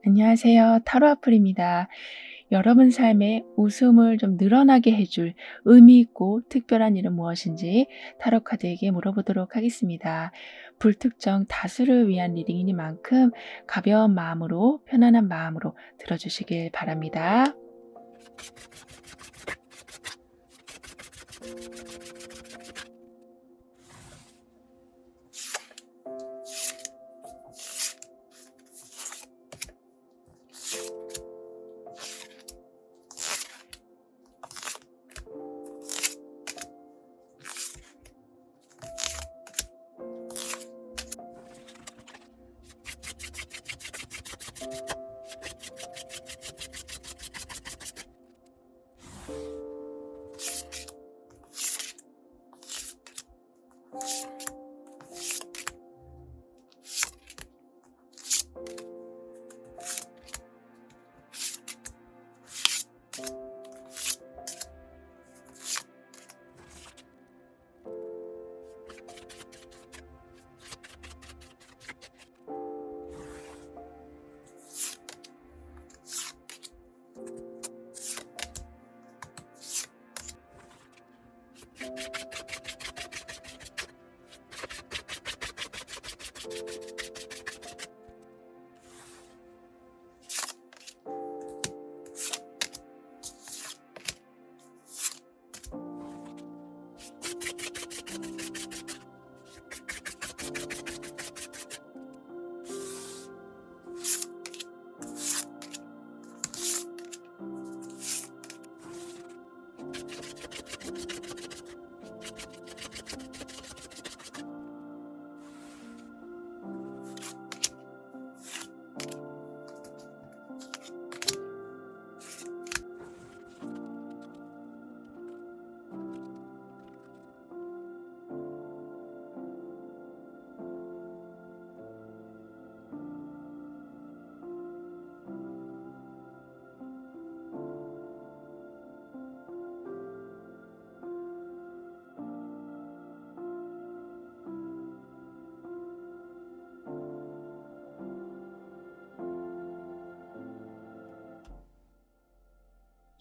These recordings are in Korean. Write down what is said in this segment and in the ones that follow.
안녕하세요. 타로 아플입니다. 여러분 삶에 웃음을 좀 늘어나게 해줄 의미 있고 특별한 일은 무엇인지 타로 카드에게 물어보도록 하겠습니다. 불특정 다수를 위한 리딩이니만큼 가벼운 마음으로 편안한 마음으로 들어주시길 바랍니다.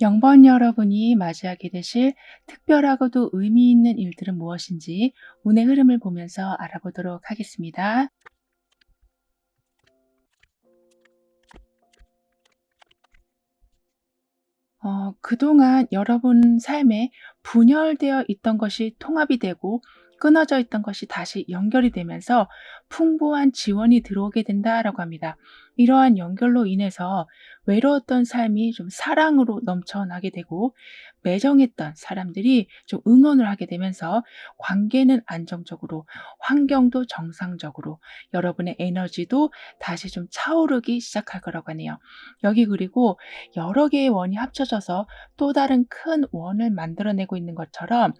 영번 여러분이 맞이하게 되실 특별하고도 의미 있는 일들은 무엇인지 운의 흐름을 보면서 알아보도록 하겠습니다. 그동안 여러분 삶에 분열되어 있던 것이 통합이 되고 끊어져 있던 것이 다시 연결이 되면서 풍부한 지원이 들어오게 된다라고 합니다. 이러한 연결로 인해서 외로웠던 삶이 좀 사랑으로 넘쳐나게 되고 매정했던 사람들이 좀 응원을 하게 되면서 관계는 안정적으로 환경도 정상적으로 여러분의 에너지도 다시 좀 차오르기 시작할 거라고 하네요. 여기 그리고 여러 개의 원이 합쳐져서 또 다른 큰 원을 만들어내고 있는 것처럼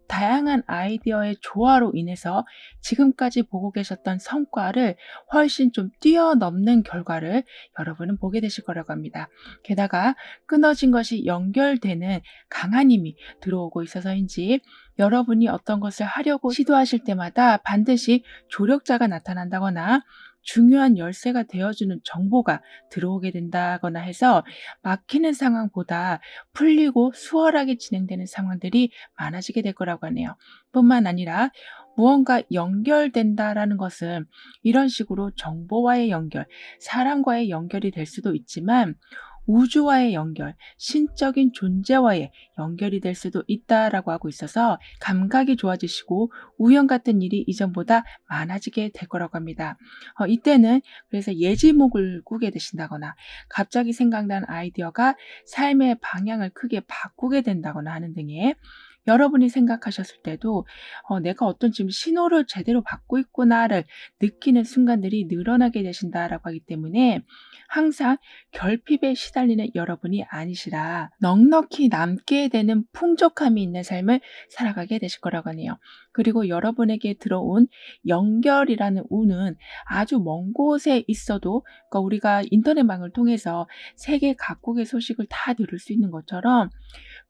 다양한 아이디어의 조화로 인해서 지금까지 보고 계셨던 성과를 훨씬 좀 뛰어넘는 결과를 여러분은 보게 되실 거라고 합니다. 게다가 끊어진 것이 연결되는 강한 힘이 들어오고 있어서인지 여러분이 어떤 것을 하려고 시도하실 때마다 반드시 조력자가 나타난다거나 중요한 열쇠가 되어주는 정보가 들어오게 된다거나 해서 막히는 상황보다 풀리고 수월하게 진행되는 상황들이 많아지게 될 거라고 하네요. 뿐만 아니라 무언가 연결된다라는 것은 이런 식으로 정보와의 연결, 사람과의 연결이 될 수도 있지만 우주와의 연결, 신적인 존재와의 연결이 될 수도 있다라고 하고 있어서 감각이 좋아지시고 우연 같은 일이 이전보다 많아지게 될 거라고 합니다. 이때는 그래서 예지목을 꾸게 되신다거나 갑자기 생각난 아이디어가 삶의 방향을 크게 바꾸게 된다거나 하는 등의 여러분이 생각하셨을 때도 '내가 어떤 지금 신호를 제대로 받고 있구나.'를 느끼는 순간들이 늘어나게 되신다라고 하기 때문에 항상 결핍에 시달리는 여러분이 아니시라 넉넉히 남게 되는 풍족함이 있는 삶을 살아가게 되실 거라고 하네요. 그리고 여러분에게 들어온 연결이라는 운은 아주 먼 곳에 있어도, 그러니까 우리가 인터넷망을 통해서 세계 각국의 소식을 다 들을 수 있는 것처럼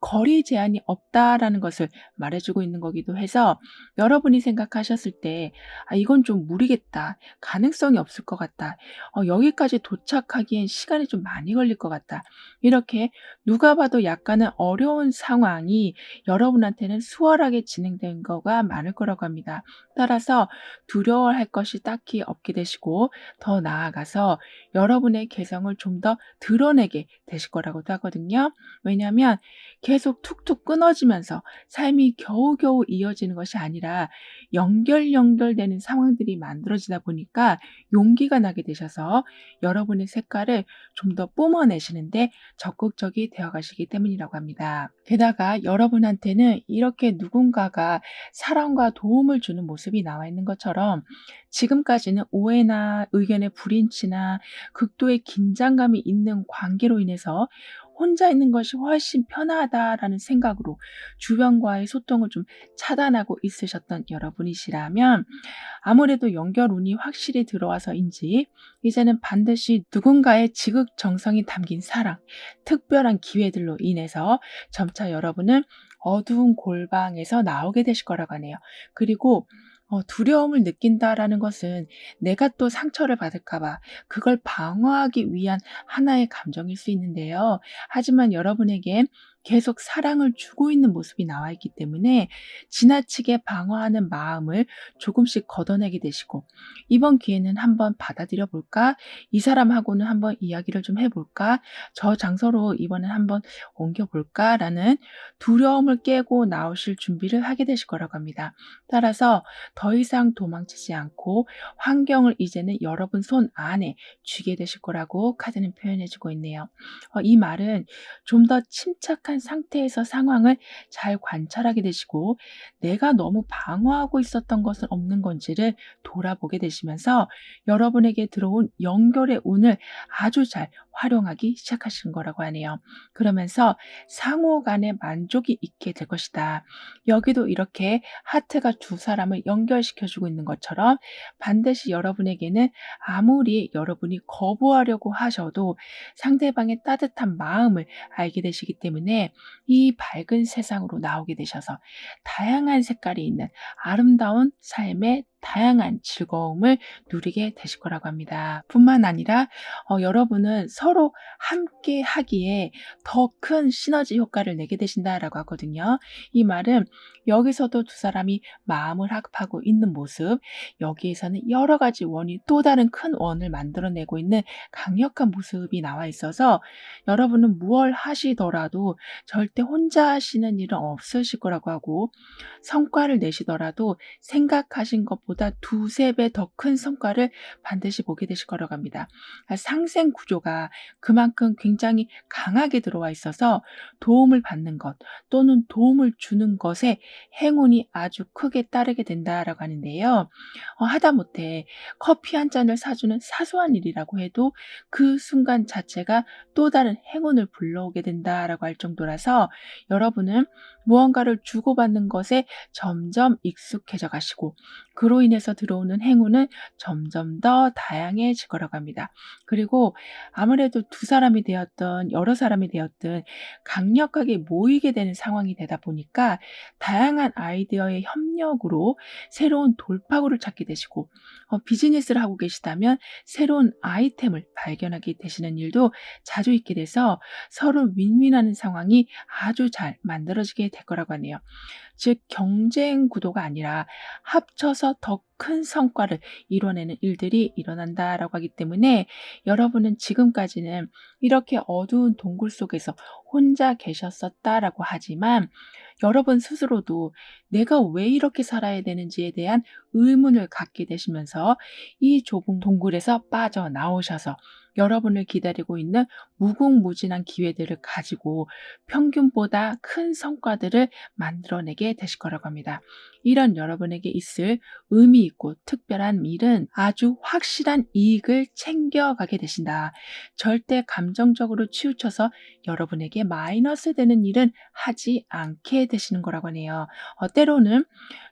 거리 제한이 없다라는 것을 말해주고 있는 거기도 해서, 여러분이 생각하셨을 때 '아 이건 좀 무리겠다. 가능성이 없을 것 같다. 여기까지 도착하기엔 시간이 좀 많이 걸릴 것 같다.' 이렇게 누가 봐도 약간은 어려운 상황이 여러분한테는 수월하게 진행된 거가 많을 거라고 합니다. 따라서 두려워할 것이 딱히 없게 되시고, 더 나아가서 여러분의 개성을 좀 더 드러내게 되실 거라고도 하거든요. 왜냐하면 계속 툭툭 끊어지면서 삶이 겨우겨우 이어지는 것이 아니라 연결되는 상황들이 만들어지다 보니까 용기가 나게 되셔서 여러분의 색깔을 좀 더 뿜어내시는데 적극적이 되어 가시기 때문이라고 합니다. 게다가 여러분한테는 이렇게 누군가가 사랑과 도움을 주는 모습이 나와 있는 것처럼, 지금까지는 오해나 의견의 불일치나 극도의 긴장감이 있는 관계로 인해서 '혼자 있는 것이 훨씬 편하다.'라는 생각으로 주변과의 소통을 좀 차단하고 있으셨던 여러분이시라면, 아무래도 연결운이 확실히 들어와서인지 이제는 반드시 누군가의 지극정성이 담긴 사랑, 특별한 기회들로 인해서 점차 여러분은 어두운 골방에서 나오게 되실 거라고 하네요. 그리고 두려움을 느낀다라는 것은 내가 또 상처를 받을까 봐 그걸 방어하기 위한 하나의 감정일 수 있는데요. 하지만 여러분에겐 계속 사랑을 주고 있는 모습이 나와 있기 때문에 지나치게 방어하는 마음을 조금씩 걷어내게 되시고, '이번 기회는 한번 받아들여 볼까? 이 사람하고는 한번 이야기를 좀 해 볼까? 저 장소로 이번엔 한번 옮겨 볼까?'라는 두려움을 깨고 나오실 준비를 하게 되실 거라고 합니다. 따라서 더 이상 도망치지 않고 환경을 이제는 여러분 손 안에 쥐게 되실 거라고 카드는 표현해 주고 있네요. 이 말은 좀 더 침착한 상태에서 상황을 잘 관찰하게 되시고, 내가 너무 방어하고 있었던 것은 없는 건지를 돌아보게 되시면서 여러분에게 들어온 연결의 운을 아주 잘 활용하기 시작하신 거라고 하네요. 그러면서 상호 간에 만족이 있게 될 것이다. 여기도 이렇게 하트가 두 사람을 연결시켜 주고 있는 것처럼, 반드시 여러분에게는 아무리 여러분이 거부하려고 하셔도 상대방의 따뜻한 마음을 알게 되시기 때문에 이 밝은 세상으로 나오게 되셔서 다양한 색깔이 있는 아름다운 삶의 다양한 즐거움을 누리게 되실 거라고 합니다. 뿐만 아니라 여러분은 서로 함께 하기에 더 큰 시너지 효과를 내게 되신다라고 하거든요. 이 말은 여기서도 두 사람이 마음을 합하고 있는 모습, 여기에서는 여러 가지 원이 또 다른 큰 원을 만들어내고 있는 강력한 모습이 나와 있어서, 여러분은 무얼 하시더라도 절대 혼자 하시는 일은 없으실 거라고 하고, 성과를 내시더라도 생각하신 것보다 두세 배 더 큰 성과를 반드시 보게 되실 거라고 합니다. 상생 구조가 그만큼 굉장히 강하게 들어와 있어서 도움을 받는 것 또는 도움을 주는 것에 행운이 아주 크게 따르게 된다라고 하는데요. 하다못해 커피 한 잔을 사주는 사소한 일이라고 해도 그 순간 자체가 또 다른 행운을 불러오게 된다라고 할 정도라서, 여러분은 무언가를 주고받는 것에 점점 익숙해져 가시고, 그로 인해서 들어오는 행운은 점점 더 다양해질 거라고 합니다. 그리고 아무래도 두 사람이 되었든 여러 사람이 되었든 강력하게 모이게 되는 상황이 되다 보니까 다양한 아이디어의 협력으로 새로운 돌파구를 찾게 되시고, 비즈니스를 하고 계시다면 새로운 아이템을 발견하게 되시는 일도 자주 있게 돼서 서로 윈윈하는 상황이 아주 잘 만들어지게 될 거라고 하네요. 즉 경쟁 구도가 아니라 합쳐서 더 큰 성과를 이뤄내는 일들이 일어난다라고 하기 때문에, 여러분은 지금까지는 이렇게 어두운 동굴 속에서 혼자 계셨었다라고 하지만, 여러분 스스로도 내가 왜 이렇게 살아야 되는지에 대한 의문을 갖게 되시면서 이 좁은 동굴에서 빠져나오셔서 여러분을 기다리고 있는 무궁무진한 기회들을 가지고 평균보다 큰 성과들을 만들어내게 되실 거라고 합니다. 이런 여러분에게 있을 의미 있고 특별한 일은 아주 확실한 이익을 챙겨가게 되신다. 절대 감정적으로 치우쳐서 여러분에게 마이너스 되는 일은 하지 않게 되시는 거라고 하네요. 때로는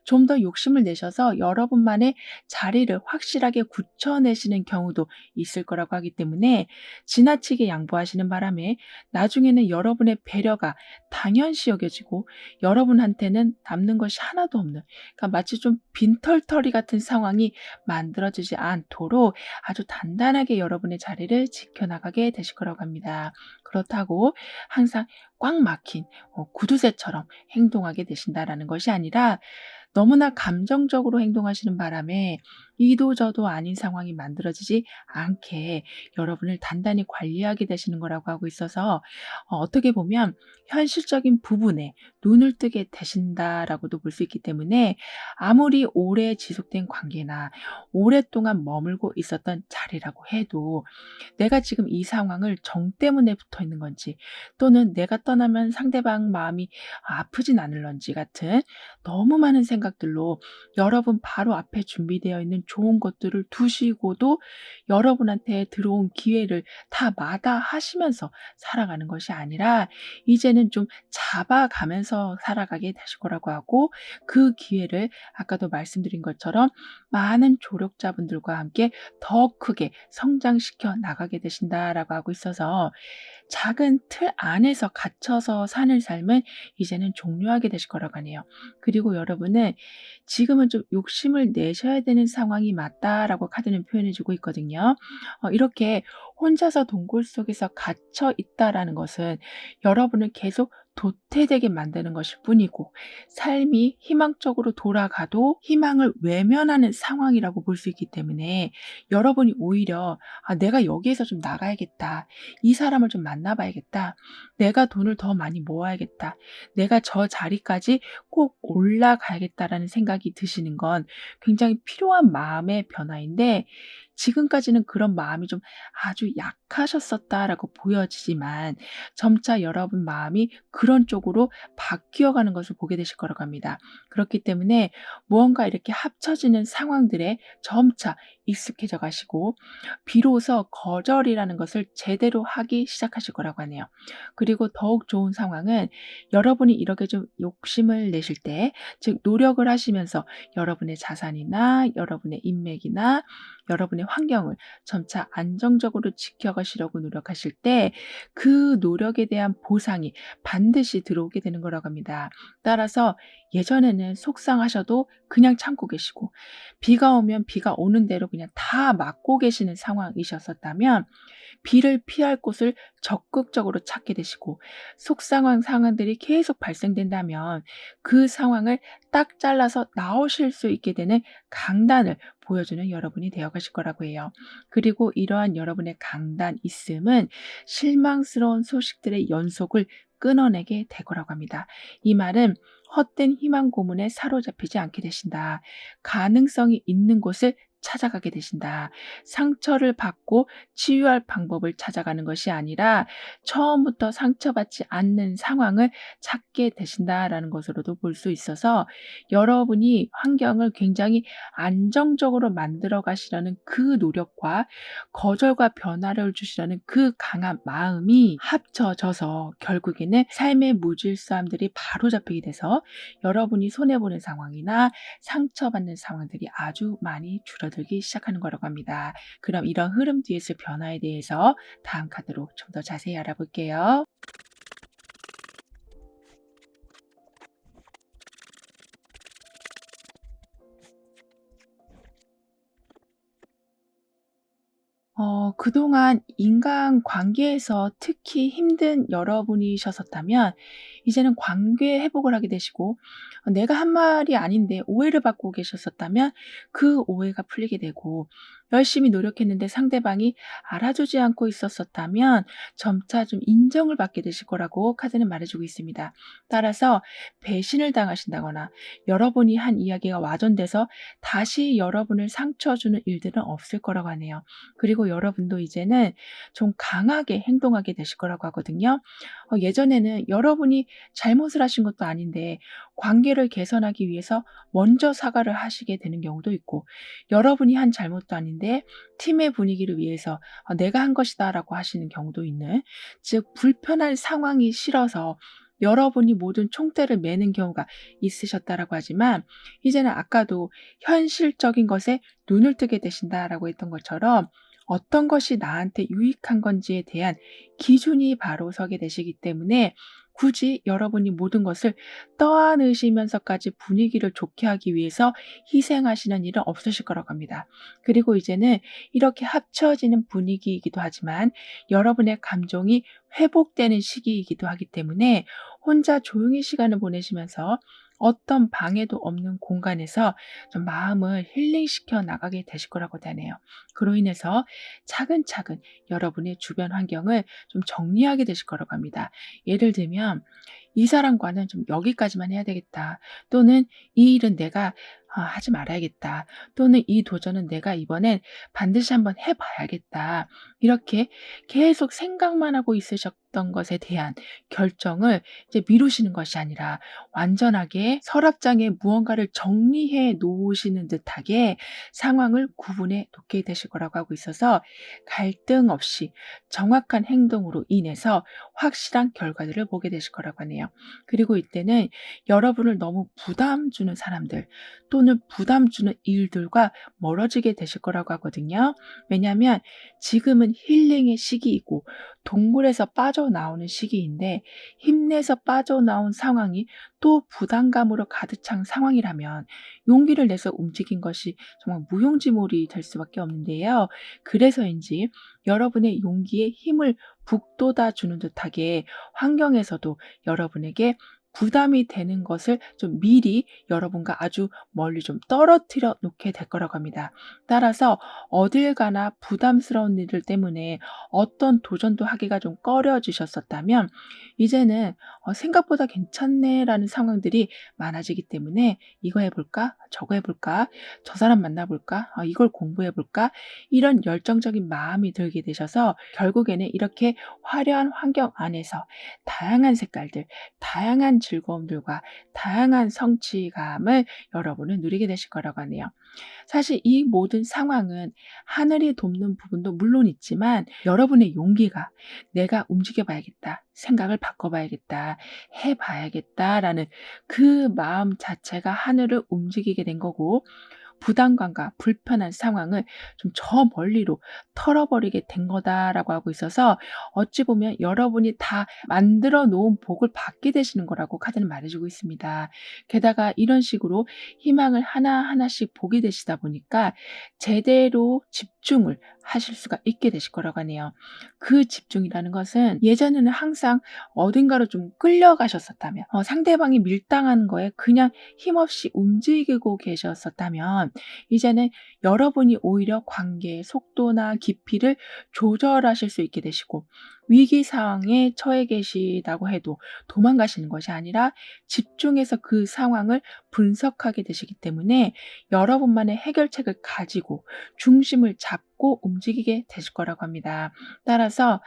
좀 더 욕심을 내셔서 여러분만의 자리를 확실하게 굳혀내시는 경우도 있을 거라고 하기 때문에 지나치게 양보하시는 바람에 나중에는 여러분의 배려가 당연시 여겨지고 여러분한테는 남는 것이 하나도 없는, 그러니까 마치 좀 빈털터리 같은 상황이 만들어지지 않도록 아주 단단하게 여러분의 자리를 지켜나가게 되실 거라고 합니다. 그렇다고 항상 꽉 막힌 구두쇠처럼 행동하게 되신다라는 것이 아니라 너무나 감정적으로 행동하시는 바람에 이도 저도 아닌 상황이 만들어지지 않게 여러분을 단단히 관리하게 되시는 거라고 하고 있어서 어떻게 보면 현실적인 부분에 눈을 뜨게 되신다라고도 볼 수 있기 때문에 아무리 오래 지속된 관계나 오랫동안 머물고 있었던 자리라고 해도 내가 지금 이 상황을 정 때문에 붙어 있는 건지, 또는 내가 떠나면 상대방 마음이 아프진 않을런지 같은 너무 많은 생각들로 여러분 바로 앞에 준비되어 있는 좋은 것들을 두시고도 여러분한테 들어온 기회를 다 마다하시면서 살아가는 것이 아니라 이제는 좀 잡아가면서 살아가게 되실 거라고 하고, 그 기회를 아까도 말씀드린 것처럼 많은 조력자분들과 함께 더 크게 성장시켜 나가게 되신다라고 하고 있어서 작은 틀 안에서 갇혀서 사는 삶은 이제는 종료하게 되실 거라고 하네요. 그리고 여러분은 지금은 좀 욕심을 내셔야 되는 상황이 맞다라고 카드는 표현해 주고 있거든요. 이렇게 혼자서 동굴 속에서 갇혀 있다라는 것은 여러분을 계속 도태되게 만드는 것일 뿐이고, 삶이 희망적으로 돌아가도 희망을 외면하는 상황이라고 볼 수 있기 때문에 여러분이 오히려 '아 내가 여기에서 좀 나가야겠다. 이 사람을 좀 만나 봐야겠다. 내가 돈을 더 많이 모아야겠다. 내가 저 자리까지 꼭 올라가야겠다.'라는 생각이 드시는 건 굉장히 필요한 마음의 변화인데, 지금까지는 그런 마음이 좀 아주 약하셨었다라고 보여지지만 점차 여러분 마음이 그런 쪽으로 바뀌어 가는 것을 보게 되실 거라고 합니다. 그렇기 때문에 무언가 이렇게 합쳐지는 상황들에 점차 익숙해져 가시고 비로소 거절이라는 것을 제대로 하기 시작하실 거라고 하네요. 그리고 더욱 좋은 상황은 여러분이 이렇게 좀 욕심을 내실 때, 즉 노력을 하시면서 여러분의 자산이나 여러분의 인맥이나 여러분의 환경을 점차 안정적으로 지켜가시려고 노력하실 때 그 노력에 대한 보상이 반드시 들어오게 되는 거라고 합니다. 따라서 예전에는 속상하셔도 그냥 참고 계시고 비가 오면 비가 오는 대로 그냥 다 맞고 계시는 상황이셨었다면 비를 피할 곳을 적극적으로 찾게 되시고, 속상한 상황들이 계속 발생된다면 그 상황을 딱 잘라서 나오실 수 있게 되는 강단을 보여주는 여러분이 되어 가실 거라고 해요. 그리고 이러한 여러분의 강단 있음은 실망스러운 소식들의 연속을 끊어내게 될 거라고 합니다. 이 말은 헛된 희망 고문에 사로잡히지 않게 되신다. 가능성이 있는 곳을 찾아가게 되신다. 상처를 받고 치유할 방법을 찾아가는 것이 아니라 처음부터 상처받지 않는 상황을 찾게 되신다라는 것으로도 볼 수 있어서 여러분이 환경을 굉장히 안정적으로 만들어 가시려는 그 노력과 거절과 변화를 주시려는 그 강한 마음이 합쳐져서 결국에는 삶의 무질서함들이 바로잡히게 돼서 여러분이 손해보는 상황이나 상처받는 상황들이 아주 많이 줄어들기 시작하는 거라고 합니다. 그럼 이런 흐름 뒤에 있을 변화에 대해서 다음 카드로 좀 더 자세히 알아볼게요. 그동안 인간관계에서 특히 힘든 여러분이셨었다면 이제는 관계 회복을 하게 되시고, 내가 한 말이 아닌데 오해를 받고 계셨었다면 그 오해가 풀리게 되고, 열심히 노력했는데 상대방이 알아주지 않고 있었었다면 점차 좀 인정을 받게 되실 거라고 카드는 말해 주고 있습니다. 따라서 배신을 당하신다거나 여러분이 한 이야기가 와전돼서 다시 여러분을 상처 주는 일들은 없을 거라고 하네요. 그리고 여러분도 이제는 좀 강하게 행동하게 되실 거라고 하거든요. 예전에는 여러분이 잘못을 하신 것도 아닌데 관계를 개선하기 위해서 먼저 사과를 하시게 되는 경우도 있고, 여러분이 한 잘못도 아닌데 팀의 분위기를 위해서 "내가 한 것이다."라고 하시는 경우도 있는, 즉 불편한 상황이 싫어서 여러분이 모든 총대를 매는 경우가 있으셨다라고 하지만 이제는 아까도 현실적인 것에 눈을 뜨게 되신다라고 했던 것처럼 어떤 것이 나한테 유익한 건지에 대한 기준이 바로 서게 되시기 때문에 굳이 여러분이 모든 것을 떠안으시면서까지 분위기를 좋게 하기 위해서 희생하시는 일은 없으실 거라고 합니다. 그리고 이제는 이렇게 합쳐지는 분위기이기도 하지만 여러분의 감정이 회복되는 시기이기도 하기 때문에 혼자 조용히 시간을 보내시면서 어떤 방해도 없는 공간에서 좀 마음을 힐링시켜 나가게 되실 거라고 하네요. 그로 인해서 차근차근 여러분의 주변 환경을 좀 정리하게 되실 거라고 합니다. 예를 들면 이 사람과는 좀 여기까지만 해야 되겠다. 또는 이 일은 내가 하지 말아야겠다. 또는 이 도전은 내가 이번엔 반드시 한번 해 봐야겠다. 이렇게 계속 생각만 하고 있으셨던 것에 대한 결정을 이제 미루시는 것이 아니라 완전하게 서랍장에 무언가를 정리해 놓으시는 듯하게 상황을 구분해 놓게 되실 거라고 하고 있어서 갈등 없이 정확한 행동으로 인해서 확실한 결과들을 보게 되실 거라고 하네요. 그리고 이때는 여러분을 너무 부담 주는 사람들 또는 부담 주는 일들과 멀어지게 되실 거라고 하거든요. 왜냐하면 지금은 힐링의 시기이고 동굴에서 빠져나오는 시기인데 힘내서 빠져나온 상황이 또 부담감으로 가득 찬 상황이라면 용기를 내서 움직인 것이 정말 무용지물이 될 수밖에 없는데요. 그래서인지 여러분의 용기에 힘을 북돋아 주는 듯하게 환경에서도 여러분에게 부담이 되는 것을 좀 미리 여러분과 아주 멀리 좀 떨어뜨려 놓게 될 거라고 합니다. 따라서 어딜 가나 부담스러운 일들 때문에 어떤 도전도 하기가 좀 꺼려지셨었다면 이제는 '생각보다 괜찮네.'라는 상황들이 많아지기 때문에 '이거 해 볼까? 저거 해 볼까? 저 사람 만나 볼까? 이걸 공부해 볼까?' 이런 열정적인 마음이 들게 되셔서 결국에는 이렇게 화려한 환경 안에서 다양한 색깔들, 다양한 즐거움들과 다양한 성취감을 여러분은 누리게 되실 거라고 하네요. 사실 이 모든 상황은 하늘이 돕는 부분도 물론 있지만 여러분의 용기가 '내가 움직여 봐야겠다. 생각을 바꿔 봐야겠다. 해 봐야겠다.'라는 그 마음 자체가 하늘을 움직이게 된 거고 부담감과 불편한 상황을 좀 저 멀리로 털어버리게 된 거다라고 하고 있어서 어찌 보면 여러분이 다 만들어 놓은 복을 받게 되시는 거라고 카드는 말해 주고 있습니다. 게다가 이런 식으로 희망을 하나하나씩 보게 되시다 보니까 제대로 집중을 하실 수가 있게 되실 거라고 하네요. 그 집중이라는 것은 예전에는 항상 어딘가로 좀 끌려가셨었다면 상대방이 밀당하는 거에 그냥 힘없이 움직이고 계셨었다면 이제는 여러분이 오히려 관계의 속도나 깊이를 조절하실 수 있게 되시고 위기 상황에 처해 계시다고 해도 도망가시는 것이 아니라 집중해서 그 상황을 분석하게 되시기 때문에 여러분만의 해결책을 가지고 중심을 잡고 움직이게 되실 거라고 합니다. 따라서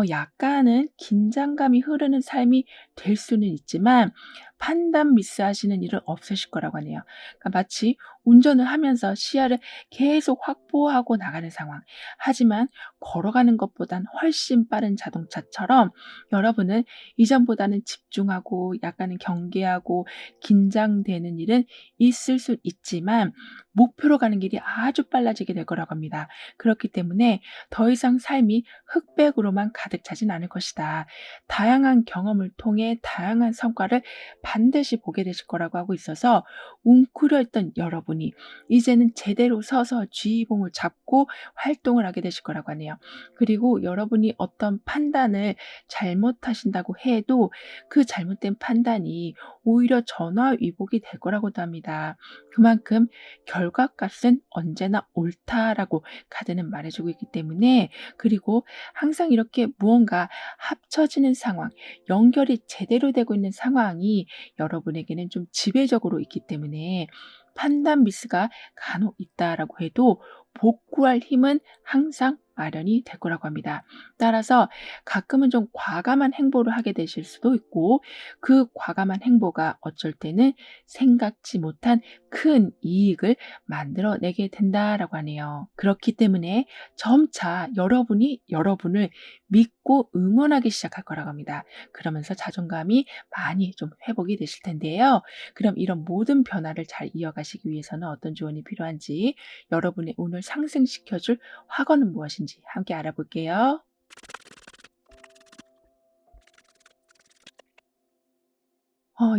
약간은 긴장감이 흐르는 삶이 될 수는 있지만 판단 미스하시는 일은 없으실 거라고 하네요. 그러니까 마치 운전을 하면서 시야를 계속 확보하고 나가는 상황. 하지만 걸어가는 것보단 훨씬 빠른 자동차처럼 여러분은 이전보다는 집중하고 약간은 경계하고 긴장되는 일은 있을 수 있지만 목표로 가는 길이 아주 빨라지게 될 거라고 합니다. 그렇기 때문에 더 이상 삶이 흑백으로만 가득 차진 않을 것이다. 다양한 경험을 통해 다양한 성과를 반드시 보게 되실 거라고 하고 있어서 웅크려 있던 여러분이 이제는 제대로 서서 쥐봉을 잡고 활동을 하게 되실 거라고 하네요. 그리고 여러분이 어떤 판단을 잘못하신다고 해도 그 잘못된 판단이 오히려 전화위복이 될 거라고도 합니다. 그만큼 결과값은 언제나 옳다라고 카드는 말해주고 있기 때문에 그리고 항상 이렇게 무언가 합쳐지는 상황, 연결이 제대로 되고 있는 상황이 여러분에게는 좀 지배적으로 있기 때문에 판단 미스가 간혹 있다라고 해도 복구할 힘은 항상 마련이 될 거라고 합니다. 따라서 가끔은 좀 과감한 행보를 하게 되실 수도 있고 그 과감한 행보가 어쩔 때는 생각지 못한 큰 이익을 만들어내게 된다라고 하네요. 그렇기 때문에 점차 여러분이 여러분을 믿고 응원하기 시작할 거라고 합니다. 그러면서 자존감이 많이 좀 회복이 되실 텐데요. 그럼 이런 모든 변화를 잘 이어가시기 위해서는 어떤 조언이 필요한지, 여러분의 운을 상승시켜줄 확언은 무엇인지 함께 알아볼게요.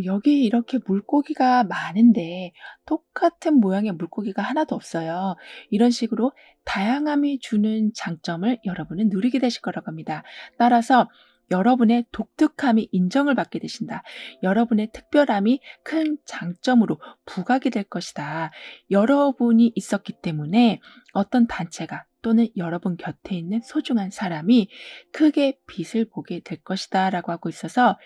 여기 이렇게 물고기가 많은데 똑같은 모양의 물고기가 하나도 없어요. 이런 식으로 다양함이 주는 장점을 여러분은 누리게 되실 거라고 합니다. 따라서 여러분의 독특함이 인정을 받게 되신다. 여러분의 특별함이 큰 장점으로 부각이 될 것이다. 여러분이 있었기 때문에 어떤 단체가 또는 여러분 곁에 있는 소중한 사람이 크게 빛을 보게 될 것이다 라고 하고 있어서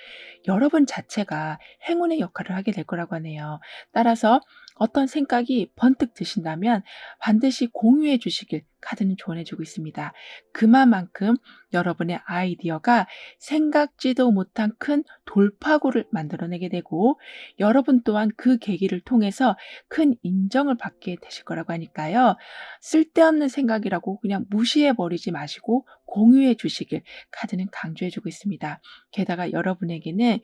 여러분 자체가 행운의 역할을 하게 될 거라고 하네요. 따라서 어떤 생각이 번뜩 드신다면 반드시 공유해 주시길 카드는 조언해 주고 있습니다. 그만큼 여러분의 아이디어가 생각지도 못한 큰 돌파구를 만들어내게 되고 여러분 또한 그 계기를 통해서 큰 인정을 받게 되실 거라고 하니까요. 쓸데없는 생각이라고 그냥 무시해 버리지 마시고 공유해 주시길 카드는 강조해 주고 있습니다. 게다가 여러분에게는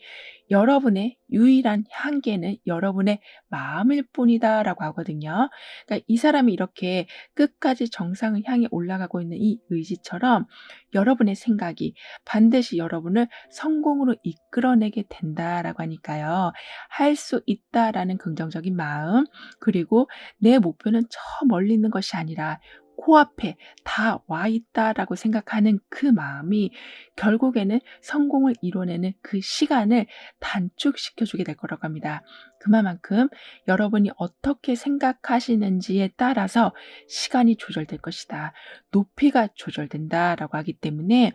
여러분의 유일한 한계는 여러분의 마음일 뿐이다라고 하거든요. 그러니까 이 사람이 이렇게 끝까지 정상을 향해 올라가고 있는 이 의지처럼 여러분의 생각이 반드시 여러분을 성공으로 이끌어내게 된다라고 하니까요. 할 수 있다라는 긍정적인 마음, 그리고 내 목표는 저 멀리 있는 것이 아니라 코앞에 다 와 있다라고 생각하는 그 마음이 결국에는 성공을 이뤄내는 그 시간을 단축시켜 주게 될 거라고 합니다. 그만큼 여러분이 어떻게 생각하시는지에 따라서 시간이 조절될 것이다. 높이가 조절된다라고 하기 때문에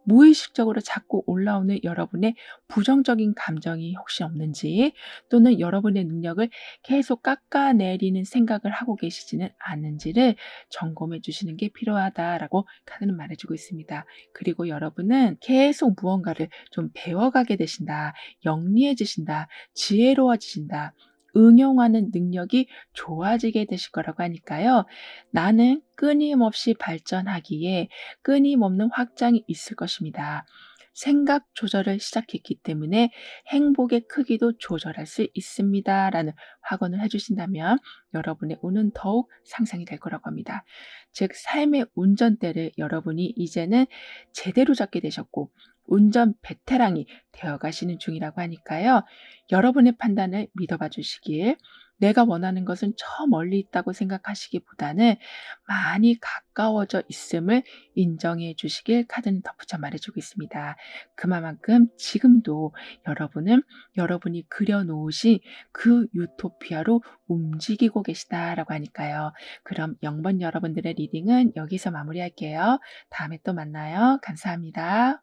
무의식적으로 자꾸 올라오는 여러분의 부정적인 감정이 혹시 없는지, 또는 여러분의 능력을 계속 깎아내리는 생각을 하고 계시지는 않는지를 점검해 주시는 게 필요하다라고 카드는 말해주고 있습니다. 그리고 여러분은 계속 무언가를 좀 배워가게 되신다. 영리해지신다. 지혜로워지신다. 응용하는 능력이 좋아지게 되실 거라고 하니까요. 나는 끊임없이 발전하기에 끊임없는 확장이 있을 것입니다. 생각 조절을 시작했기 때문에 행복의 크기도 조절할 수 있습니다. 라는 확언을 해주신다면 여러분의 운은 더욱 상승이 될 거라고 합니다. 즉, 삶의 운전대를 여러분이 이제는 제대로 잡게 되셨고, 운전 베테랑이 되어 가시는 중이라고 하니까요. 여러분의 판단을 믿어봐 주시길, 내가 원하는 것은 저 멀리 있다고 생각하시기보다는 많이 가까워져 있음을 인정해 주시길 카드는 덧붙여 말해주고 있습니다. 그만큼 지금도 여러분은 여러분이 그려놓으신 그 유토피아로 움직이고 계시다라고 하니까요. 그럼 0번 여러분들의 리딩은 여기서 마무리할게요. 다음에 또 만나요. 감사합니다.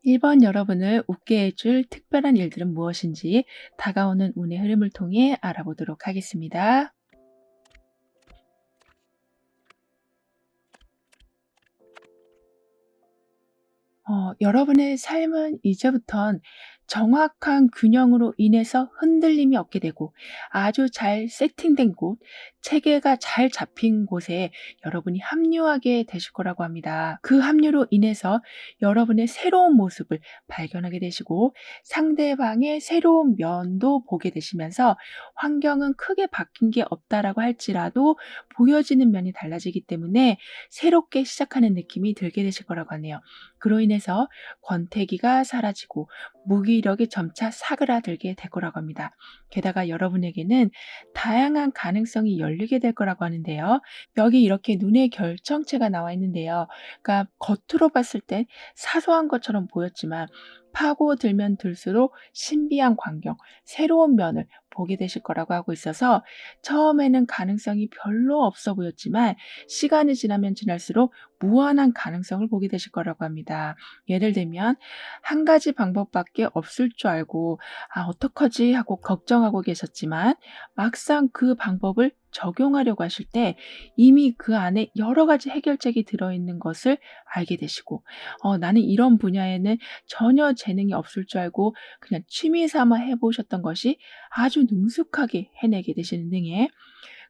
1번 여러분을 웃게 해줄 특별한 일들은 무엇인지 다가오는 운의 흐름을 통해 알아보도록 하겠습니다. 여러분의 삶은 이제부턴 정확한 균형으로 인해서 흔들림이 없게 되고 아주 잘 세팅된 곳, 체계가 잘 잡힌 곳에 여러분이 합류하게 되실 거라고 합니다. 그 합류로 인해서 여러분의 새로운 모습을 발견하게 되시고 상대방의 새로운 면도 보게 되시면서 환경은 크게 바뀐 게 없다라고 할지라도 보여지는 면이 달라지기 때문에 새롭게 시작하는 느낌이 들게 되실 거라고 하네요. 그로 인해서 권태기가 사라지고 무기력이 점차 사그라들게 될 거라고 합니다. 게다가 여러분에게는 다양한 가능성이 열리게 될 거라고 하는데요. 여기 이렇게 눈의 결정체가 나와 있는데요. 그러니까 겉으로 봤을 때 사소한 것처럼 보였지만 파고들면 들수록 신비한 광경, 새로운 면을 보게 되실 거라고 하고 있어서 처음에는 가능성이 별로 없어 보였지만 시간이 지나면 지날수록 무한한 가능성을 보게 되실 거라고 합니다. 예를 들면 한 가지 방법밖에 없을 줄 알고 '아 어떡하지?' 하고 걱정하고 계셨지만 막상 그 방법을 적용하려고 하실 때 이미 그 안에 여러 가지 해결책이 들어있는 것을 알게 되시고, 나는 이런 분야에는 전혀 재능이 없을 줄 알고 그냥 취미 삼아 해보셨던 것이 아주 능숙하게 해내게 되시는 등의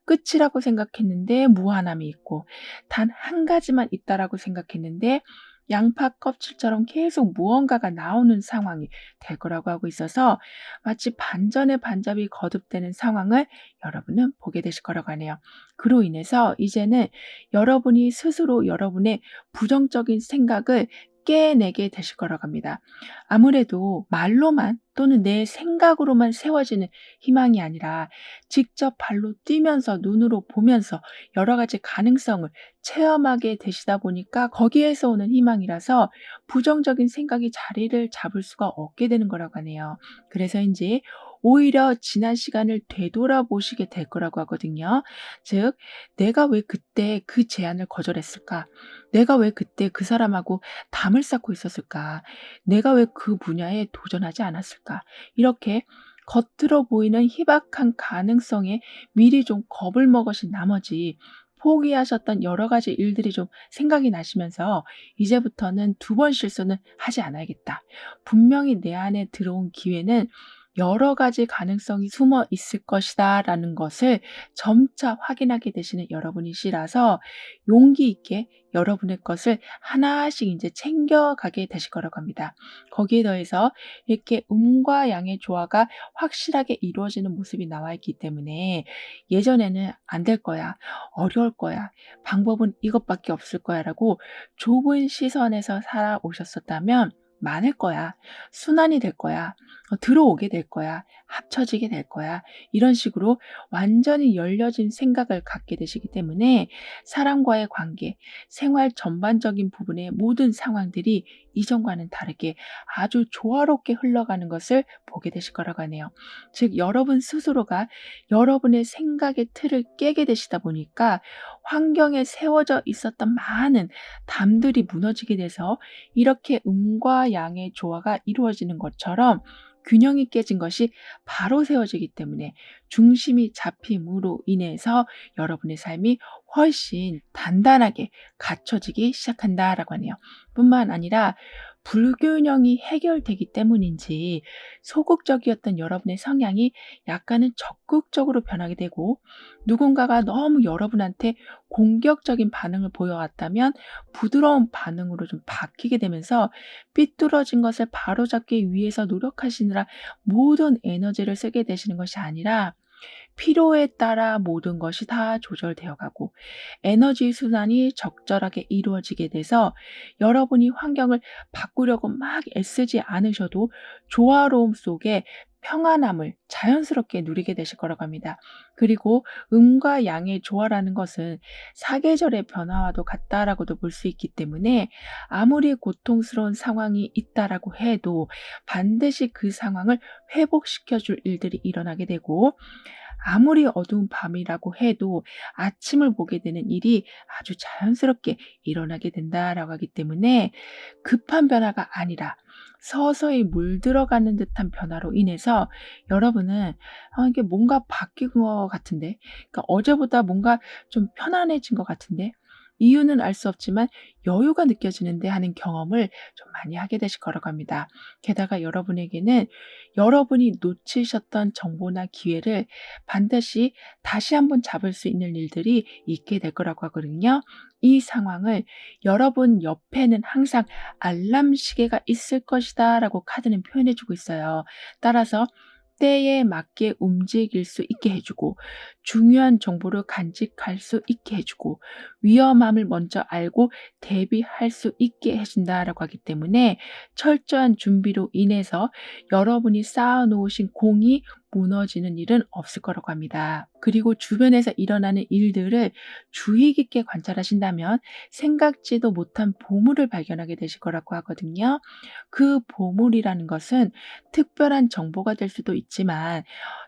끝이라고 생각했는데 무한함이 있고, 단 한 가지만 있다라고 생각했는데 양파 껍질처럼 계속 무언가가 나오는 상황이 될 거라고 하고 있어서, 마치 반전의 반접이 거듭되는 상황을 여러분은 보게 되실 거라고 하네요. 그로 인해서 이제는 여러분이 스스로 여러분의 부정적인 생각을 깨내게 되실 거라고 합니다. 아무래도 말로만 또는 내 생각으로만 세워지는 희망이 아니라 직접 발로 뛰면서 눈으로 보면서 여러 가지 가능성을 체험하게 되시다 보니까 거기에서 오는 희망이라서 부정적인 생각이 자리를 잡을 수가 없게 되는 거라고 하네요. 그래서인지 오히려 지난 시간을 되돌아보시게 될 거라고 하거든요. 즉, 내가 왜 그때 그 제안을 거절했을까? 내가 왜 그때 그 사람하고 담을 쌓고 있었을까? 내가 왜 그 분야에 도전하지 않았을까? 이렇게 겉으로 보이는 희박한 가능성에 미리 좀 겁을 먹으신 나머지 포기하셨던 여러 가지 일들이 좀 생각이 나시면서 이제부터는 두 번 실수는 하지 않아야겠다. 분명히 내 안에 들어온 기회는 여러 가지 가능성이 숨어 있을 것이다라는 것을 점차 확인하게 되시는 여러분이시라서 용기 있게 여러분의 것을 하나씩 이제 챙겨가게 되실 거라고 합니다. 거기에 더해서 이렇게 음과 양의 조화가 확실하게 이루어지는 모습이 나와 있기 때문에 예전에는 안 될 거야, 어려울 거야, 방법은 이것밖에 없을 거야라고 좁은 시선에서 살아오셨었다면 많을 거야, 순환이 될 거야, 들어오게 될 거야, 합쳐지게 될 거야, 이런 식으로 완전히 열려진 생각을 갖게 되시기 때문에 사람과의 관계, 생활 전반적인 부분의 모든 상황들이 이전과는 다르게 아주 조화롭게 흘러가는 것을 보게 되실 거라고 하네요. 즉, 여러분 스스로가 여러분의 생각의 틀을 깨게 되시다 보니까 환경에 세워져 있었던 많은 담들이 무너지게 돼서 이렇게 음과 양의 조화가 이루어지는 것처럼 균형이 깨진 것이 바로 세워지기 때문에 중심이 잡힘으로 인해서 여러분의 삶이 훨씬 단단하게 갖춰지기 시작한다라고 하네요. 뿐만 아니라 불균형이 해결되기 때문인지 소극적이었던 여러분의 성향이 약간은 적극적으로 변하게 되고, 누군가가 너무 여러분한테 공격적인 반응을 보여왔다면 부드러운 반응으로 좀 바뀌게 되면서 삐뚤어진 것을 바로잡기 위해서 노력하시느라 모든 에너지를 쓰게 되시는 것이 아니라 필요에 따라 모든 것이 다 조절되어 가고 에너지 순환이 적절하게 이루어지게 돼서 여러분이 환경을 바꾸려고 막 애쓰지 않으셔도 조화로움 속에 평안함을 자연스럽게 누리게 되실 거라고 합니다. 그리고 음과 양의 조화라는 것은 사계절의 변화와도 같다라고도 볼 수 있기 때문에 아무리 고통스러운 상황이 있다라고 해도 반드시 그 상황을 회복시켜 줄 일들이 일어나게 되고, 아무리 어두운 밤이라고 해도 아침을 보게 되는 일이 아주 자연스럽게 일어나게 된다라고 하기 때문에 급한 변화가 아니라 서서히 물들어가는 듯한 변화로 인해서 여러분은 이게 뭔가 바뀐 것 같은데, 그러니까 어제보다 뭔가 좀 편안해진 것 같은데, 이유는 알 수 없지만 여유가 느껴지는데 하는 경험을 좀 많이 하게 되실 거라고 합니다. 게다가 여러분에게는 여러분이 놓치셨던 정보나 기회를 반드시 다시 한번 잡을 수 있는 일들이 있게 될 거라고 하거든요. 이 상황을 여러분 옆에는 항상 알람 시계가 있을 것이다 라고 카드는 표현해 주고 있어요. 따라서 때에 맞게 움직일 수 있게 해주고, 중요한 정보를 간직할 수 있게 해주고, 위험함을 먼저 알고 대비할 수 있게 해준다라고 하기 때문에 철저한 준비로 인해서 여러분이 쌓아놓으신 공이 무너지는 일은 없을 거라고 합니다. 그리고 주변에서 일어나는 일들을 주의 깊게 관찰하신다면 생각지도 못한 보물을 발견하게 되실 거라고 하거든요. 그 보물이라는 것은 특별한 정보가 될 수도 있지만,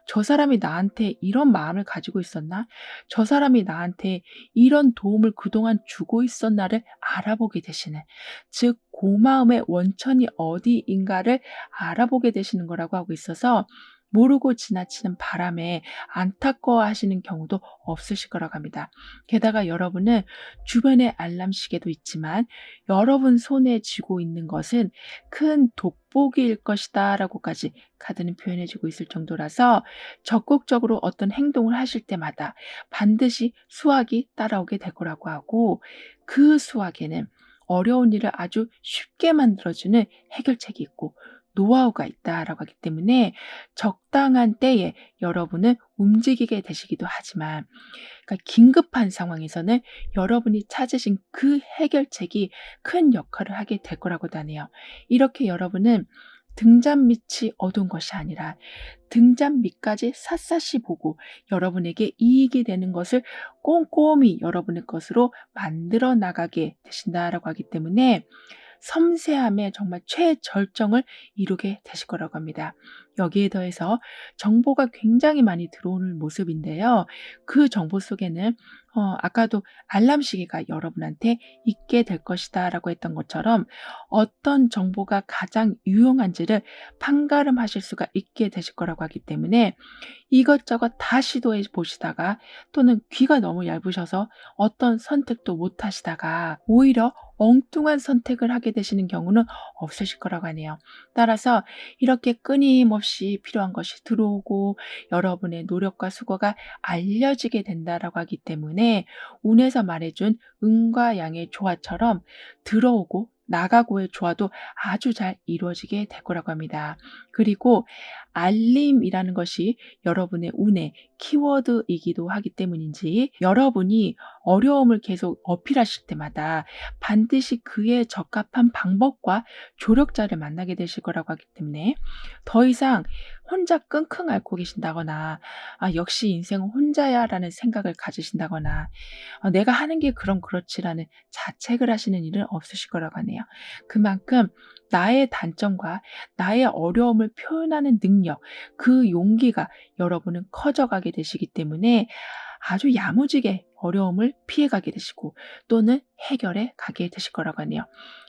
저 사람이 나한테 이런 마음을 가지고 있었나? 저 사람이 나한테 이런 도움을 그동안 주고 있었나를 알아보게 되시는, 즉 고마움의 원천이 어디인가를 알아보게 되시는 거라고 하고 있어서, 모르고 지나치는 바람에 안타까워하시는 경우도 없으실 거라고 합니다. 게다가 여러분은 주변에 알람 시계도 있지만 여러분 손에 쥐고 있는 것은 큰 돋보기일 것이다 라고까지 카드는 표현해 주고 있을 정도라서 적극적으로 어떤 행동을 하실 때마다 반드시 수확이 따라오게 될 거라고 하고, 그 수확에는 어려운 일을 아주 쉽게 만들어주는 해결책이 있고 노하우가 있다라고 하기 때문에 적당한 때에 여러분은 움직이게 되시기도 하지만, 그러니까 긴급한 상황에서는 여러분이 찾으신 그 해결책이 큰 역할을 하게 될 거라고도 하네요. 이렇게 여러분은 등잔 밑이 어두운 것이 아니라 등잔 밑까지 샅샅이 보고 여러분에게 이익이 되는 것을 꼼꼼히 여러분의 것으로 만들어 나가게 되신다라고 하기 때문에 섬세함에 정말 최절정을 이루게 되실 거라고 합니다. 여기에 더해서 정보가 굉장히 많이 들어오는 모습인데요. 그 정보 속에는 아까도 알람 시계가 여러분한테 있게 될 것이다 라고 했던 것처럼 어떤 정보가 가장 유용한지를 판가름하실 수가 있게 되실 거라고 하기 때문에 이것저것 다 시도해 보시다가, 또는 귀가 너무 얇으셔서 어떤 선택도 못 하시다가 오히려 엉뚱한 선택을 하게 되시는 경우는 없으실 거라고 하네요. 따라서 이렇게 끊임없이 필요한 것이 들어오고 여러분의 노력과 수고가 알려지게 된다라고 하기 때문에 운에서 말해준 음과 양의 조화처럼 들어오고 나가고의 조화도 아주 잘 이루어지게 될 거라고 합니다. 그리고 알림이라는 것이 여러분의 운의 키워드이기도 하기 때문인지, 여러분이 어려움을 계속 어필하실 때마다 반드시 그에 적합한 방법과 조력자를 만나게 되실 거라고 하기 때문에 더 이상 혼자 끙끙 앓고 계신다거나 역시 인생은 혼자야라는 생각을 가지신다거나 내가 하는 게 그럼 그렇지라는 자책을 하시는 일은 없으실 거라고 하네요. 그만큼 나의 단점과 나의 어려움을 표현하는 능력, 그 용기가 여러분은 커져가게 되시기 때문에 아주 야무지게 어려움을 피해가게 되시고 또는 해결해 가게 되실 거라고 하네요.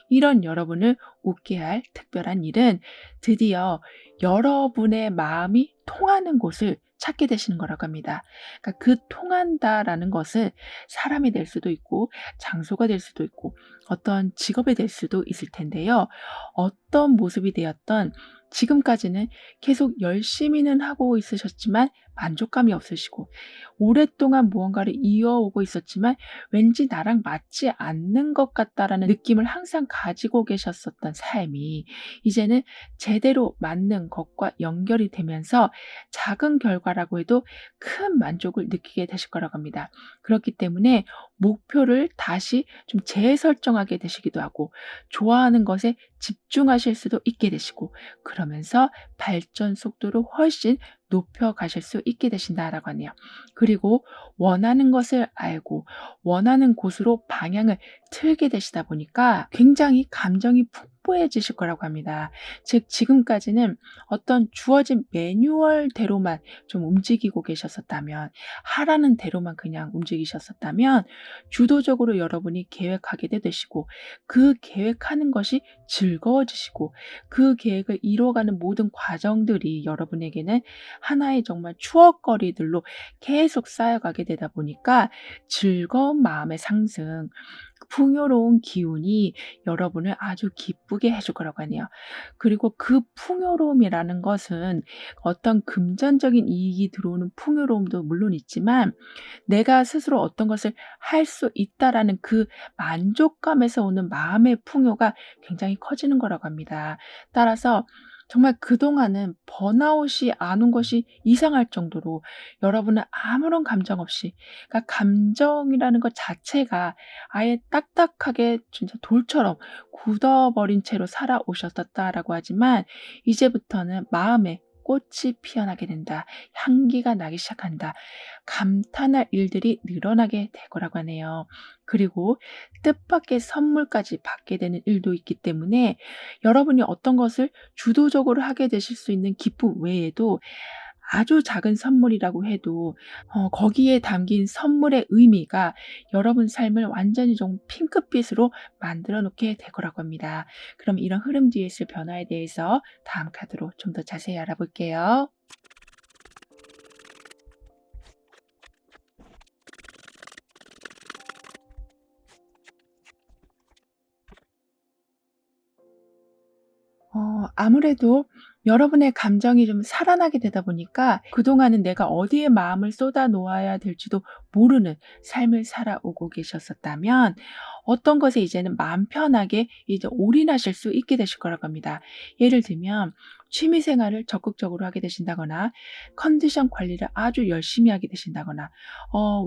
이런 여러분을 웃게 할 특별한 일은 드디어 여러분의 마음이 통하는 곳을 찾게 되시는 거라고 합니다. 그러니까 그 통한다라는 것은 사람이 될 수도 있고 장소가 될 수도 있고 어떤 직업이 될 수도 있을 텐데요. 어떤 모습이 되었던 지금까지는 계속 열심히는 하고 있으셨지만 만족감이 없으시고 오랫동안 무언가를 이어오고 있었지만 왠지 나랑 맞지 않는 것 같다라는 느낌을 항상 가지고 계셨었던 삶이 이제는 제대로 맞는 것과 연결이 되면서 작은 결과라고 해도 큰 만족을 느끼게 되실 거라고 합니다. 그렇기 때문에 목표를 다시 좀 재설정하게 되시기도 하고 좋아하는 것에 집중하실 수도 있게 되시고, 그러면서 발전 속도를 훨씬 높여 가실 수 있게 되신다라고 하네요. 그리고 원하는 것을 알고 원하는 곳으로 방향을 틀게 되시다 보니까 굉장히 감정이 풍부해지실 거라고 합니다. 즉 지금까지는 어떤 주어진 매뉴얼대로만 좀 움직이고 계셨었다면, 하라는 대로만 그냥 움직이셨었다면 주도적으로 여러분이 계획하게 되시고 그 계획하는 것이 즐거워지시고 그 계획을 이루어가는 모든 과정들이 여러분에게는 하나의 정말 추억거리들로 계속 쌓여가게 되다 보니까 즐거운 마음의 상승, 풍요로운 기운이 여러분을 아주 기쁘게 해줄 거라고 하네요. 그리고 그 풍요로움이라는 것은 어떤 금전적인 이익이 들어오는 풍요로움도 물론 있지만 내가 스스로 어떤 것을 할 수 있다라는 그 만족감에서 오는 마음의 풍요가 굉장히 커지는 거라고 합니다. 따라서 정말 그동안은 번아웃이 안 온 것이 이상할 정도로 여러분은 아무런 감정 없이, 그러니까 감정이라는 것 자체가 아예 딱딱하게 진짜 돌처럼 굳어버린 채로 살아오셨었다라고 하지만 이제부터는 마음에 꽃이 피어나게 된다. 향기가 나기 시작한다. 감탄할 일들이 늘어나게 될 거라고 하네요. 그리고 뜻밖의 선물까지 받게 되는 일도 있기 때문에 여러분이 어떤 것을 주도적으로 하게 되실 수 있는 기쁨 외에도 아주 작은 선물이라고 해도 거기에 담긴 선물의 의미가 여러분 삶을 완전히 좀 핑크빛으로 만들어 놓게 될 거라고 합니다. 그럼 이런 흐름 뒤에 있을 변화에 대해서 다음 카드로 좀 더 자세히 알아볼게요. 아무래도 여러분의 감정이 좀 살아나게 되다 보니까 그동안은 내가 어디에 마음을 쏟아 놓아야 될지도 모르는 삶을 살아오고 계셨었다면 어떤 것에 이제는 마음 편하게 이제 올인하실 수 있게 되실 거라고 합니다. 예를 들면 취미 생활을 적극적으로 하게 되신다거나 컨디션 관리를 아주 열심히 하게 되신다거나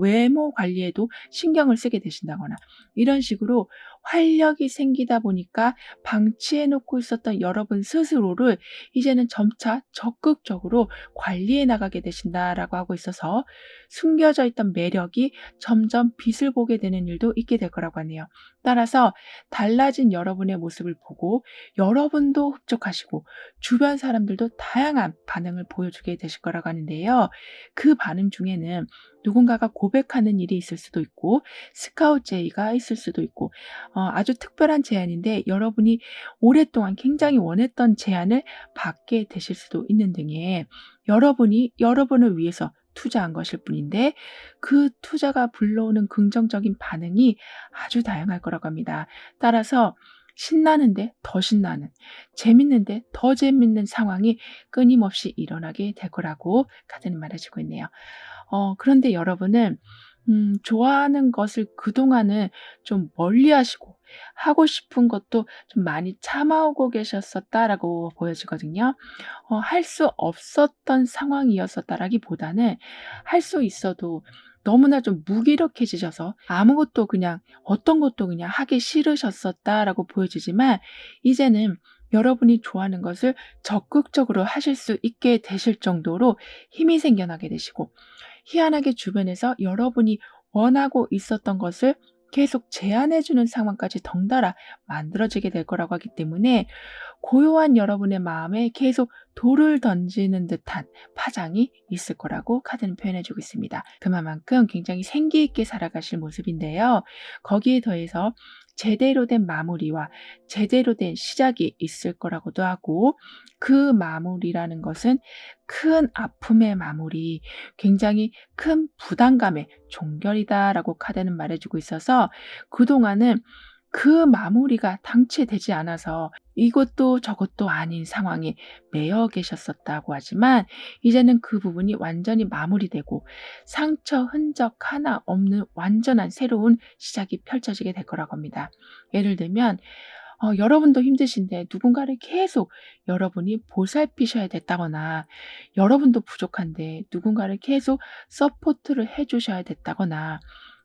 외모 관리에도 신경을 쓰게 되신다거나 이런 식으로 활력이 생기다 보니까 방치해 놓고 있었던 여러분 스스로를 이제는 점차 적극적으로 관리해 나가게 되신다라고 하고 있어서 숨겨져 있던 매력이 점점 빛을 보게 되는 일도 있게 될 거라고 하네요. 따라서 달라진 여러분의 모습을 보고 여러분도 흡족하시고 주변 사람들도 다양한 반응을 보여주게 되실 거라고 하는데요. 그 반응 중에는 누군가가 고백하는 일이 있을 수도 있고 스카우트 제의가 있을 수도 있고 아주 특별한 제안인데 여러분이 오랫동안 굉장히 원했던 제안을 받게 되실 수도 있는 등의 여러분이 여러분을 위해서 투자한 것일 뿐인데 그 투자가 불러오는 긍정적인 반응이 아주 다양할 거라고 합니다. 따라서 신나는데 더 신나는, 재밌는데 더 재밌는 상황이 끊임없이 일어나게 될 거라고 카드는 말해주고 있네요. 그런데 여러분은 좋아하는 것을 그동안은 좀 멀리하시고 하고 싶은 것도 좀 많이 참아오고 계셨었다라고 보여지거든요. 할 수 없었던 상황이었었다라기보다는 할 수 있어도 너무나 좀 무기력해지셔서 아무것도 그냥 어떤 것도 그냥 하기 싫으셨었다라고 보여지지만 이제는 여러분이 좋아하는 것을 적극적으로 하실 수 있게 되실 정도로 힘이 생겨나게 되시고 희한하게 주변에서 여러분이 원하고 있었던 것을 계속 제안해 주는 상황까지 덩달아 만들어지게 될 거라고 하기 때문에 고요한 여러분의 마음에 계속 돌을 던지는 듯한 파장이 있을 거라고 카드는 표현해 주고 있습니다. 그만큼 굉장히 생기 있게 살아가실 모습인데요. 거기에 더해서 제대로 된 마무리와 제대로 된 시작이 있을 거라고도 하고 그 마무리라는 것은 큰 아픔의 마무리, 굉장히 큰 부담감의 종결이다라고 카드는 말해주고 있어서 그동안은 그 마무리가 당체되지 않아서 이것도 저것도 아닌 상황에 매여 계셨었다고 하지만 이제는 그 부분이 완전히 마무리되고 상처 흔적 하나 없는 완전한 새로운 시작이 펼쳐지게 될 거라고 합니다. 예를 들면 여러분도 힘드신데 누군가를 계속 여러분이 보살피셔야 됐다거나 여러분도 부족한데 누군가를 계속 서포트를 해 주셔야 됐다거나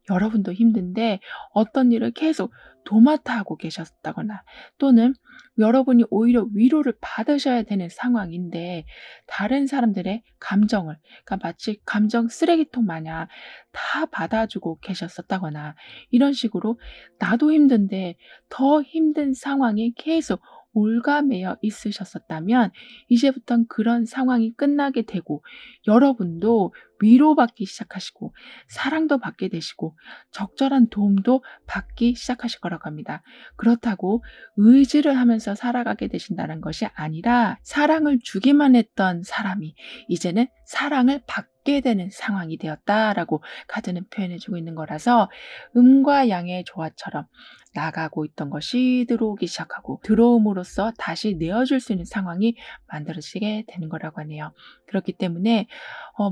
여러분도 힘든데 어떤 일을 계속 도맡아 하고 계셨다거나 또는 여러분이 오히려 위로를 받으셔야 되는 상황인데 다른 사람들의 감정을 그러니까 마치 감정 쓰레기통 마냥 다 받아주고 계셨었다거나 이런 식으로 나도 힘든데 더 힘든 상황에 계속 올가매여 있으셨었다면 이제부턴 그런 상황이 끝나게 되고 여러분도 위로받기 시작하시고 사랑도 받게 되시고 적절한 도움도 받기 시작하실 거라고 합니다. 그렇다고 의지를 하면서 살아가게 되신다는 것이 아니라 사랑을 주기만 했던 사람이 이제는 사랑을 받게 되는 상황이 되었다라고 카드는 표현해 주고 있는 거라서 음과 양의 조화처럼 나가고 있던 것이 들어오기 시작하고 들어옴으로써 다시 내어줄 수 있는 상황이 만들어지게 되는 거라고 하네요. 그렇기 때문에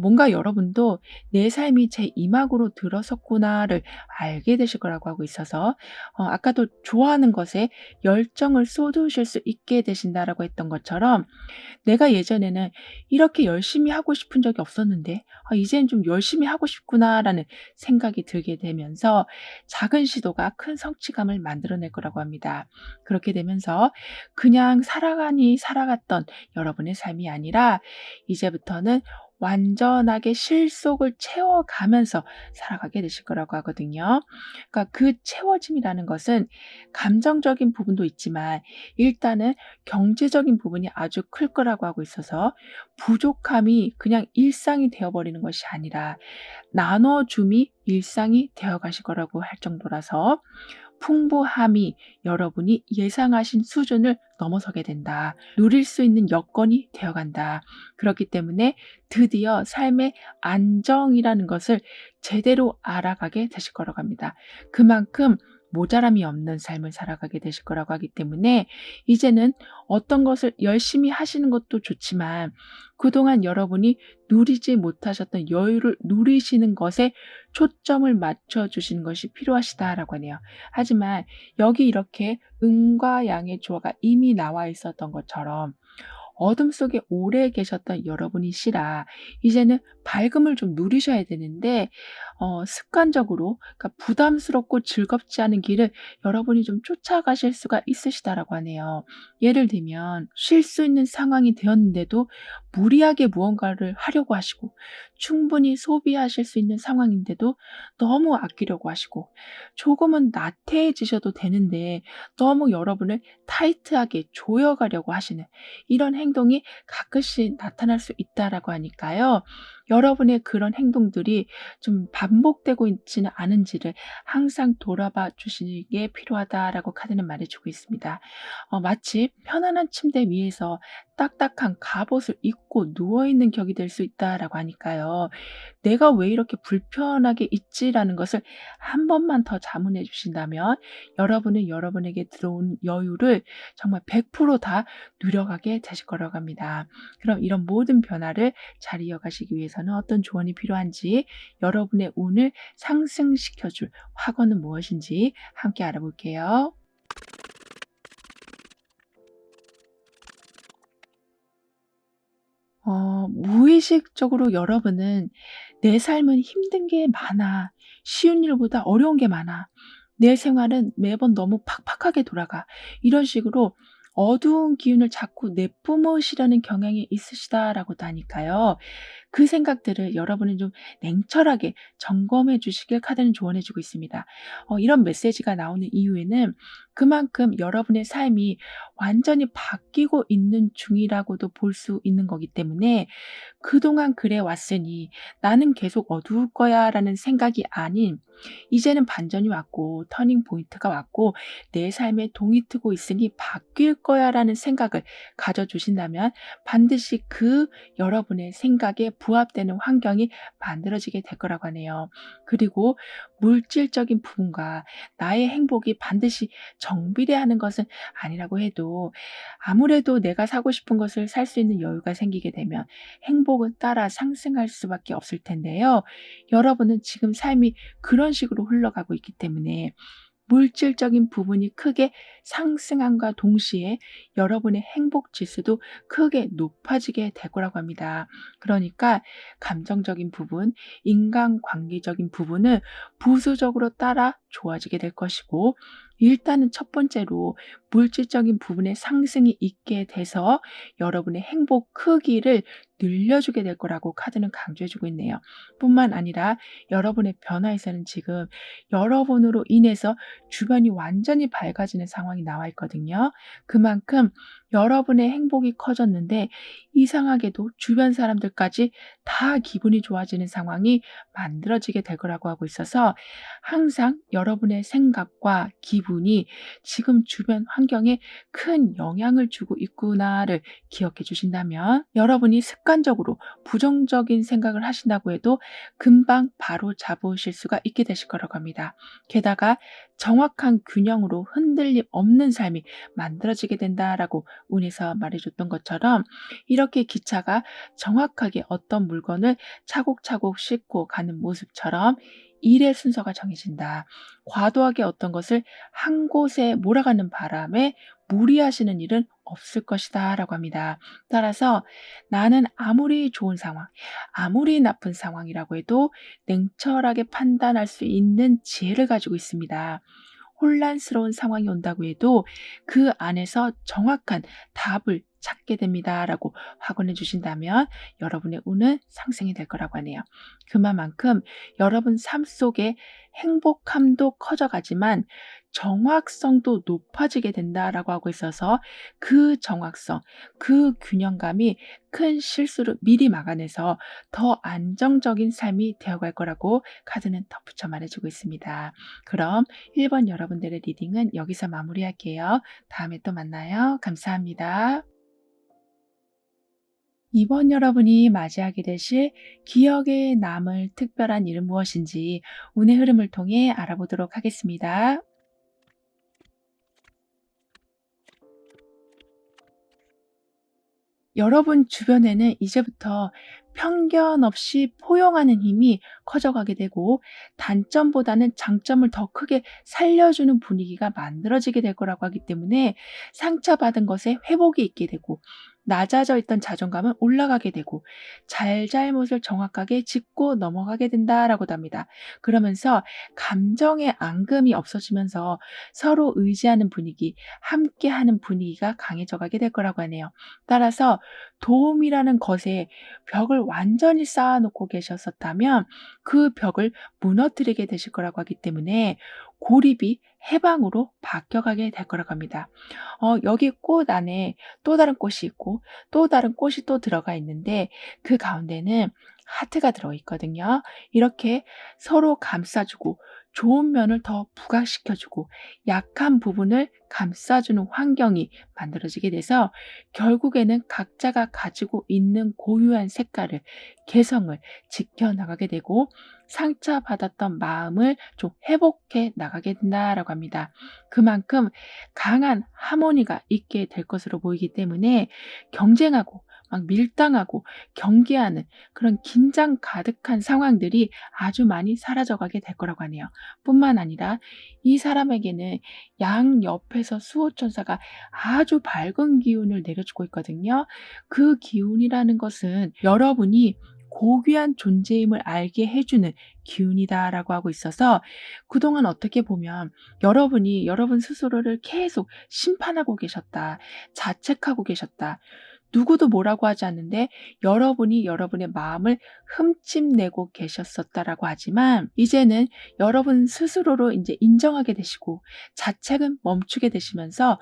뭔가 여러분도 '내 삶이 제 이막으로 들어섰구나.'를 알게 되실 거라고 하고 있어서 아까도 좋아하는 것에 열정을 쏟으실 수 있게 되신다라고 했던 것처럼 '내가 예전에는 이렇게 열심히 하고 싶은 적이 없었는데 이제는 좀 열심히 하고 싶구나.'라는 생각이 들게 되면서 작은 시도가 큰 성취감을 만들어낼 거라고 합니다. 그렇게 되면서 그냥 살아가니 살아갔던 여러분의 삶이 아니라 이제부터는 완전하게 실속을 채워가면서 살아가게 되실 거라고 하거든요. 그러니까 그 채워짐이라는 것은 감정적인 부분도 있지만 일단은 경제적인 부분이 아주 클 거라고 하고 있어서 부족함이 그냥 일상이 되어버리는 것이 아니라 나눠줌이 일상이 되어가실 거라고 할 정도라서 풍부함이 여러분이 예상하신 수준을 넘어서게 된다. 누릴 수 있는 여건이 되어간다. 그렇기 때문에 드디어 삶의 안정이라는 것을 제대로 알아가게 되실 거라고 합니다. 그만큼 모자람이 없는 삶을 살아가게 되실 거라고 하기 때문에 이제는 어떤 것을 열심히 하시는 것도 좋지만 그동안 여러분이 누리지 못하셨던 여유를 누리시는 것에 초점을 맞춰 주시는 것이 필요하시다라고 하네요. 하지만 여기 이렇게 음과 양의 조화가 이미 나와 있었던 것처럼 어둠 속에 오래 계셨던 여러분이시라 이제는 밝음을 좀 누리셔야 되는데 습관적으로 그러니까 부담스럽고 즐겁지 않은 길을 여러분이 좀 쫓아가실 수가 있으시다라고 하네요. 예를 들면 쉴 수 있는 상황이 되었는데도 무리하게 무언가를 하려고 하시고 충분히 소비하실 수 있는 상황인데도 너무 아끼려고 하시고 조금은 나태해지셔도 되는데 너무 여러분을 타이트하게 조여가려고 하시는 이런 행동이 가끔씩 나타날 수 있다라고 하니까요. 여러분의 그런 행동들이 좀 반복되고 있지는 않은지를 항상 돌아봐 주시는 게 필요하다라고 카드는 말해 주고 있습니다. 마치 편안한 침대 위에서 딱딱한 갑옷을 입고 누워 있는 격이 될 수 있다라고 하니까요. '내가 왜 이렇게 불편하게 있지?'라는 것을 한 번만 더 자문해 주신다면 여러분은 여러분에게 들어온 여유를 정말 100%다 누려가게 되실 거라고 합니다. 그럼 이런 모든 변화를 잘 이어가시기 위해서는 어떤 조언이 필요한지 여러분의 운을 상승시켜 줄 확언은 무엇인지 함께 알아볼게요. 무의식적으로 여러분은 '내 삶은 힘든 게 많아. 쉬운 일보다 어려운 게 많아. 내 생활은 매번 너무 팍팍하게 돌아가.' 이런 식으로 어두운 기운을 자꾸 내뿜으시려는 경향이 있으시다라고도 하니까요. 그 생각들을 여러분은 좀 냉철하게 점검해 주시길 카드는 조언해 주고 있습니다. 이런 메시지가 나오는 이유에는 그만큼 여러분의 삶이 완전히 바뀌고 있는 중이라고도 볼 수 있는 거기 때문에 그동안 그래 왔으니 '나는 계속 어두울 거야.'라는 생각이 아닌 '이제는 반전이 왔고 터닝 포인트가 왔고 내 삶에 동이 트고 있으니 바뀔 거야.'라는 생각을 가져 주신다면 반드시 그 여러분의 생각에 부합되는 환경이 만들어지게 될 거라고 하네요. 그리고 물질적인 부분과 나의 행복이 반드시 정비례하는 것은 아니라고 해도 아무래도 내가 사고 싶은 것을 살 수 있는 여유가 생기게 되면 행복은 따라 상승할 수밖에 없을 텐데요. 여러분은 지금 삶이 그런 식으로 흘러가고 있기 때문에 물질적인 부분이 크게 상승함과 동시에 여러분의 행복 지수도 크게 높아지게 될 거라고 합니다. 그러니까 감정적인 부분, 인간관계적인 부분은 부수적으로 따라 좋아지게 될 것이고 일단은 첫 번째로 물질적인 부분의 상승이 있게 돼서 여러분의 행복 크기를 늘려주게 될 거라고 카드는 강조해 주고 있네요. 뿐만 아니라 여러분의 변화에서는 지금 여러분으로 인해서 주변이 완전히 밝아지는 상황이 나와 있거든요. 그만큼 여러분의 행복이 커졌는데 이상하게도 주변 사람들까지 다 기분이 좋아지는 상황이 만들어지게 될 거라고 하고 있어서 항상 여러분의 생각과 기분이 지금 주변 환경에 큰 영향을 주고 있구나를 기억해 주신다면 여러분이 습관적으로 부정적인 생각을 하신다고 해도 금방 바로 잡으실 수가 있게 되실 거라고 합니다. 게다가 정확한 균형으로 흔들림 없는 삶이 만들어지게 된다라고 운에서 말해줬던 것처럼 이렇게 기차가 정확하게 어떤 물건을 차곡차곡 싣고 가는 모습처럼 일의 순서가 정해진다. 과도하게 어떤 것을 한 곳에 몰아가는 바람에 무리하시는 일은 없을 것이다 라고 합니다. 따라서 나는 아무리 좋은 상황, 아무리 나쁜 상황이라고 해도 냉철하게 판단할 수 있는 지혜를 가지고 있습니다. 혼란스러운 상황이 온다고 해도 그 안에서 정확한 답을 찾게 됩니다라고 확언해 주신다면 여러분의 운은 상승이 될 거라고 하네요. 그만큼 여러분 삶 속에 행복함도 커져가지만 정확성도 높아지게 된다라고 하고 있어서 그 정확성, 그 균형감이 큰 실수를 미리 막아내서 더 안정적인 삶이 되어갈 거라고 카드는 덧붙여 말해주고 있습니다. 그럼 1번 여러분들의 리딩은 여기서 마무리할게요. 다음에 또 만나요. 감사합니다. 2번 여러분이 맞이하게 되실 기억에 남을 특별한 일은 무엇인지 운의 흐름을 통해 알아보도록 하겠습니다. 여러분 주변에는 이제부터 편견 없이 포용하는 힘이 커져가게 되고 단점보다는 장점을 더 크게 살려주는 분위기가 만들어지게 될 거라고 하기 때문에 상처받은 것에 회복이 있게 되고 낮아져 있던 자존감은 올라가게 되고 잘잘못을 정확하게 짚고 넘어가게 된다라고도 합니다. 그러면서 감정의 앙금이 없어지면서 서로 의지하는 분위기, 함께하는 분위기가 강해져 가게 될 거라고 하네요. 따라서 도움이라는 것에 벽을 완전히 쌓아 놓고 계셨었다면 그 벽을 무너뜨리게 되실 거라고 하기 때문에 고립이 해방으로 바뀌어가게 될 거라고 합니다. 여기 꽃 안에 또 다른 꽃이 있고 또 다른 꽃이 또 들어가 있는데 그 가운데는 하트가 들어 있거든요. 이렇게 서로 감싸주고 좋은 면을 더 부각시켜주고 약한 부분을 감싸주는 환경이 만들어지게 돼서 결국에는 각자가 가지고 있는 고유한 색깔을, 개성을 지켜나가게 되고 상처받았던 마음을 좀 회복해 나가게 된다라고 합니다. 그만큼 강한 하모니가 있게 될 것으로 보이기 때문에 경쟁하고 막 밀당하고 경계하는 그런 긴장 가득한 상황들이 아주 많이 사라져가게 될 거라고 하네요. 뿐만 아니라 이 사람에게는 양옆에서 수호천사가 아주 밝은 기운을 내려주고 있거든요. 그 기운이라는 것은 여러분이 고귀한 존재임을 알게 해주는 기운이다라고 하고 있어서 그동안 어떻게 보면 여러분이 여러분 스스로를 계속 심판하고 계셨다. 자책하고 계셨다. 누구도 뭐라고 하지 않는데 여러분이 여러분의 마음을 흠집내고 계셨었다라고 하지만 이제는 여러분 스스로로 이제 인정하게 되시고 자책은 멈추게 되시면서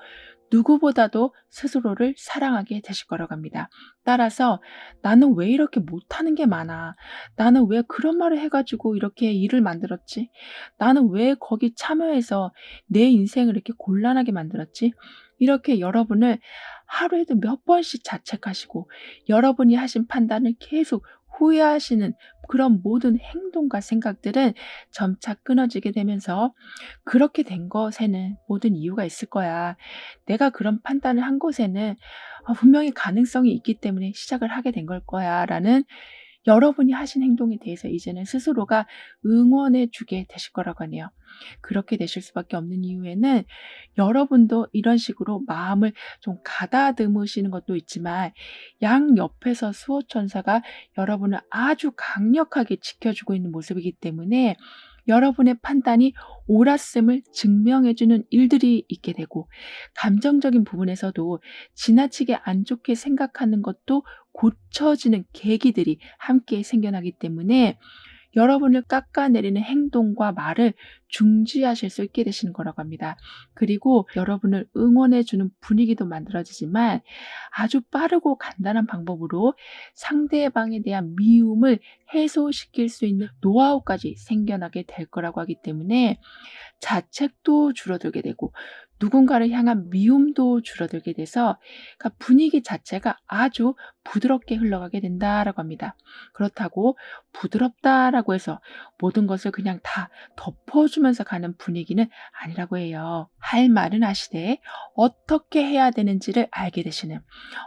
누구보다도 스스로를 사랑하게 되실 거라고 합니다. 따라서 '나는 왜 이렇게 못하는 게 많아? 나는 왜 그런 말을 해 가지고 이렇게 일을 만들었지? 나는 왜 거기 참여해서 내 인생을 이렇게 곤란하게 만들었지?' 이렇게 여러분을 하루에도 몇 번씩 자책하시고 여러분이 하신 판단을 계속 후회하시는 그런 모든 행동과 생각들은 점차 끊어지게 되면서 '그렇게 된 것에는 모든 이유가 있을 거야. 내가 그런 판단을 한 것에는 분명히 가능성이 있기 때문에 시작을 하게 된 걸 거야.'라는 여러분이 하신 행동에 대해서 이제는 스스로가 응원해 주게 되실 거라고 하네요. 그렇게 되실 수밖에 없는 이유에는 여러분도 이런 식으로 마음을 좀 가다듬으시는 것도 있지만 양옆에서 수호천사가 여러분을 아주 강력하게 지켜주고 있는 모습이기 때문에 여러분의 판단이 옳았음을 증명해 주는 일들이 있게 되고 감정적인 부분에서도 지나치게 안 좋게 생각하는 것도 고쳐지는 계기들이 함께 생겨나기 때문에 여러분을 깎아내리는 행동과 말을 중지하실 수 있게 되시는 거라고 합니다. 그리고 여러분을 응원해 주는 분위기도 만들어지지만 아주 빠르고 간단한 방법으로 상대방에 대한 미움을 해소시킬 수 있는 노하우까지 생겨나게 될 거라고 하기 때문에 자책도 줄어들게 되고 누군가를 향한 미움도 줄어들게 돼서 그러니까 분위기 자체가 아주 부드럽게 흘러가게 된다라고 합니다. 그렇다고 부드럽다라고 해서 모든 것을 그냥 다 덮어주면서 가는 분위기는 아니라고 해요. 할 말은 하시되 어떻게 해야 되는지를 알게 되시는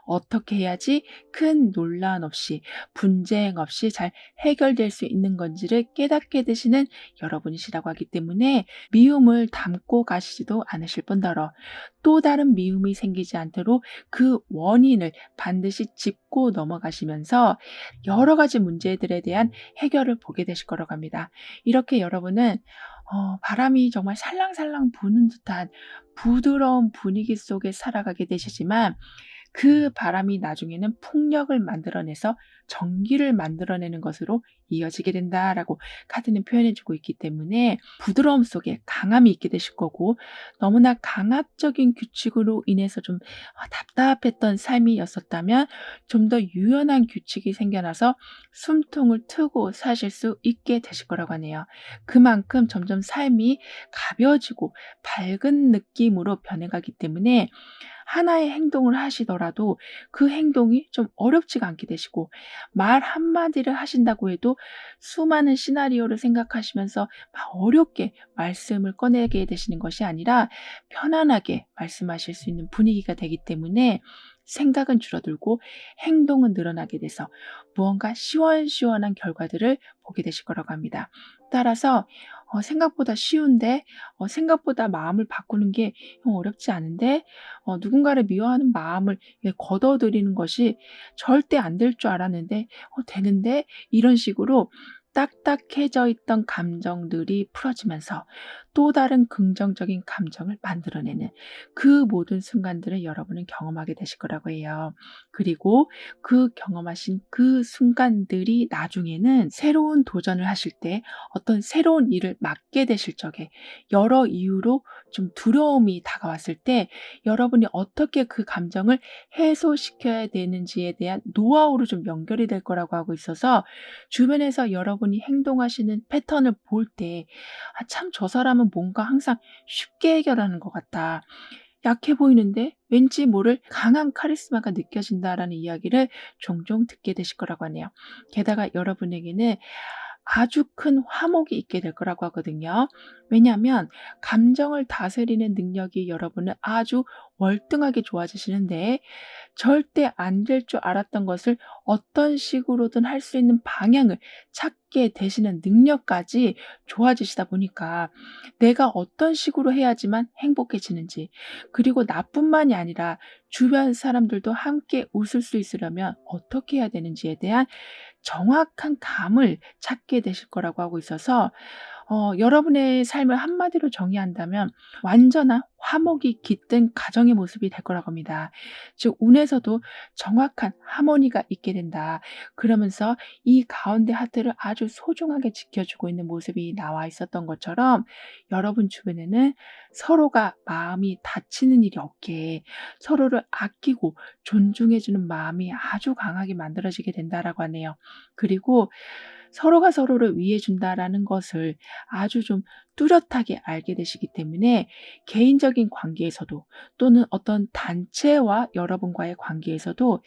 어떻게 해야지 큰 논란 없이 분쟁 없이 잘 해결될 수 있는 건지를 깨닫게 되시는 여러분이시라고 하기 때문에 미움을 담고 가시지도 않으실 뿐더러 또 다른 미움이 생기지 않도록 그 원인을 반드시 짚고 넘어가시면서 여러 가지 문제들에 대한 해결을 보게 되실 거라고 합니다. 이렇게 여러분은 바람이 정말 살랑살랑 부는 듯한 부드러운 분위기 속에 살아가게 되시지만 그 바람이 나중에는 풍력을 만들어내서 전기를 만들어내는 것으로 이어지게 된다라고 카드는 표현해 주고 있기 때문에 부드러움 속에 강함이 있게 되실 거고 너무나 강압적인 규칙으로 인해서 좀 답답했던 삶이었었다면 좀 더 유연한 규칙이 생겨나서 숨통을 트고 사실 수 있게 되실 거라고 하네요. 그만큼 점점 삶이 가벼워지고 밝은 느낌으로 변해가기 때문에 하나의 행동을 하시더라도 그 행동이 좀 어렵지가 않게 되시고 말 한마디를 하신다고 해도 수많은 시나리오를 생각하시면서 막 어렵게 말씀을 꺼내게 되시는 것이 아니라 편안하게 말씀하실 수 있는 분위기가 되기 때문에 생각은 줄어들고 행동은 늘어나게 돼서 무언가 시원시원한 결과들을 보게 되실 거라고 합니다. 따라서 생각보다 쉬운데 생각보다 마음을 바꾸는 게 어렵지 않은데 누군가를 미워하는 마음을 걷어들이는 것이 절대 안 될 줄 알았는데 되는데 이런 식으로 딱딱해져 있던 감정들이 풀어지면서 또 다른 긍정적인 감정을 만들어내는 그 모든 순간들을 여러분은 경험하게 되실 거라고 해요. 그리고 그 경험하신 그 순간들이 나중에는 새로운 도전을 하실 때 어떤 새로운 일을 맡게 되실 적에 여러 이유로 좀 두려움이 다가왔을 때 여러분이 어떻게 그 감정을 해소시켜야 되는지에 대한 노하우로 좀 연결이 될 거라고 하고 있어서 주변에서 여러분이 행동하시는 패턴을 볼 때 '아 참 저 사람은 뭔가 항상 쉽게 해결하는 것 같다. 약해 보이는데 왠지 모를 강한 카리스마가 느껴진다.'라는 이야기를 종종 듣게 되실 거라고 하네요. 게다가 여러분에게는 아주 큰 화목이 있게 될 거라고 하거든요. 왜냐하면 감정을 다스리는 능력이 여러분은 아주 월등하게 좋아지시는데 절대 안 될 줄 알았던 것을 어떤 식으로든 할 수 있는 방향을 찾게 되시는 능력까지 좋아지시다 보니까 내가 어떤 식으로 해야지만 행복해지는지, 그리고 나뿐만이 아니라 주변 사람들도 함께 웃을 수 있으려면 어떻게 해야 되는지에 대한 정확한 감을 찾게 되실 거라고 하고 있어서 여러분의 삶을 한마디로 정의한다면 완전한 화목이 깃든 가정의 모습이 될 거라고 합니다. 즉 운에서도 정확한 하모니가 있게 된다. 그러면서 이 가운데 하트를 아주 소중하게 지켜주고 있는 모습이 나와 있었던 것처럼 여러분 주변에는 서로가 마음이 다치는 일이 없게 서로를 아끼고 존중해 주는 마음이 아주 강하게 만들어지게 된다라고 하네요. 그리고 서로가 서로를 위해 준다라는 것을 아주 좀 뚜렷하게 알게 되시기 때문에 개인적인 관계에서도 또는 어떤 단체와 여러분과의 관계에서도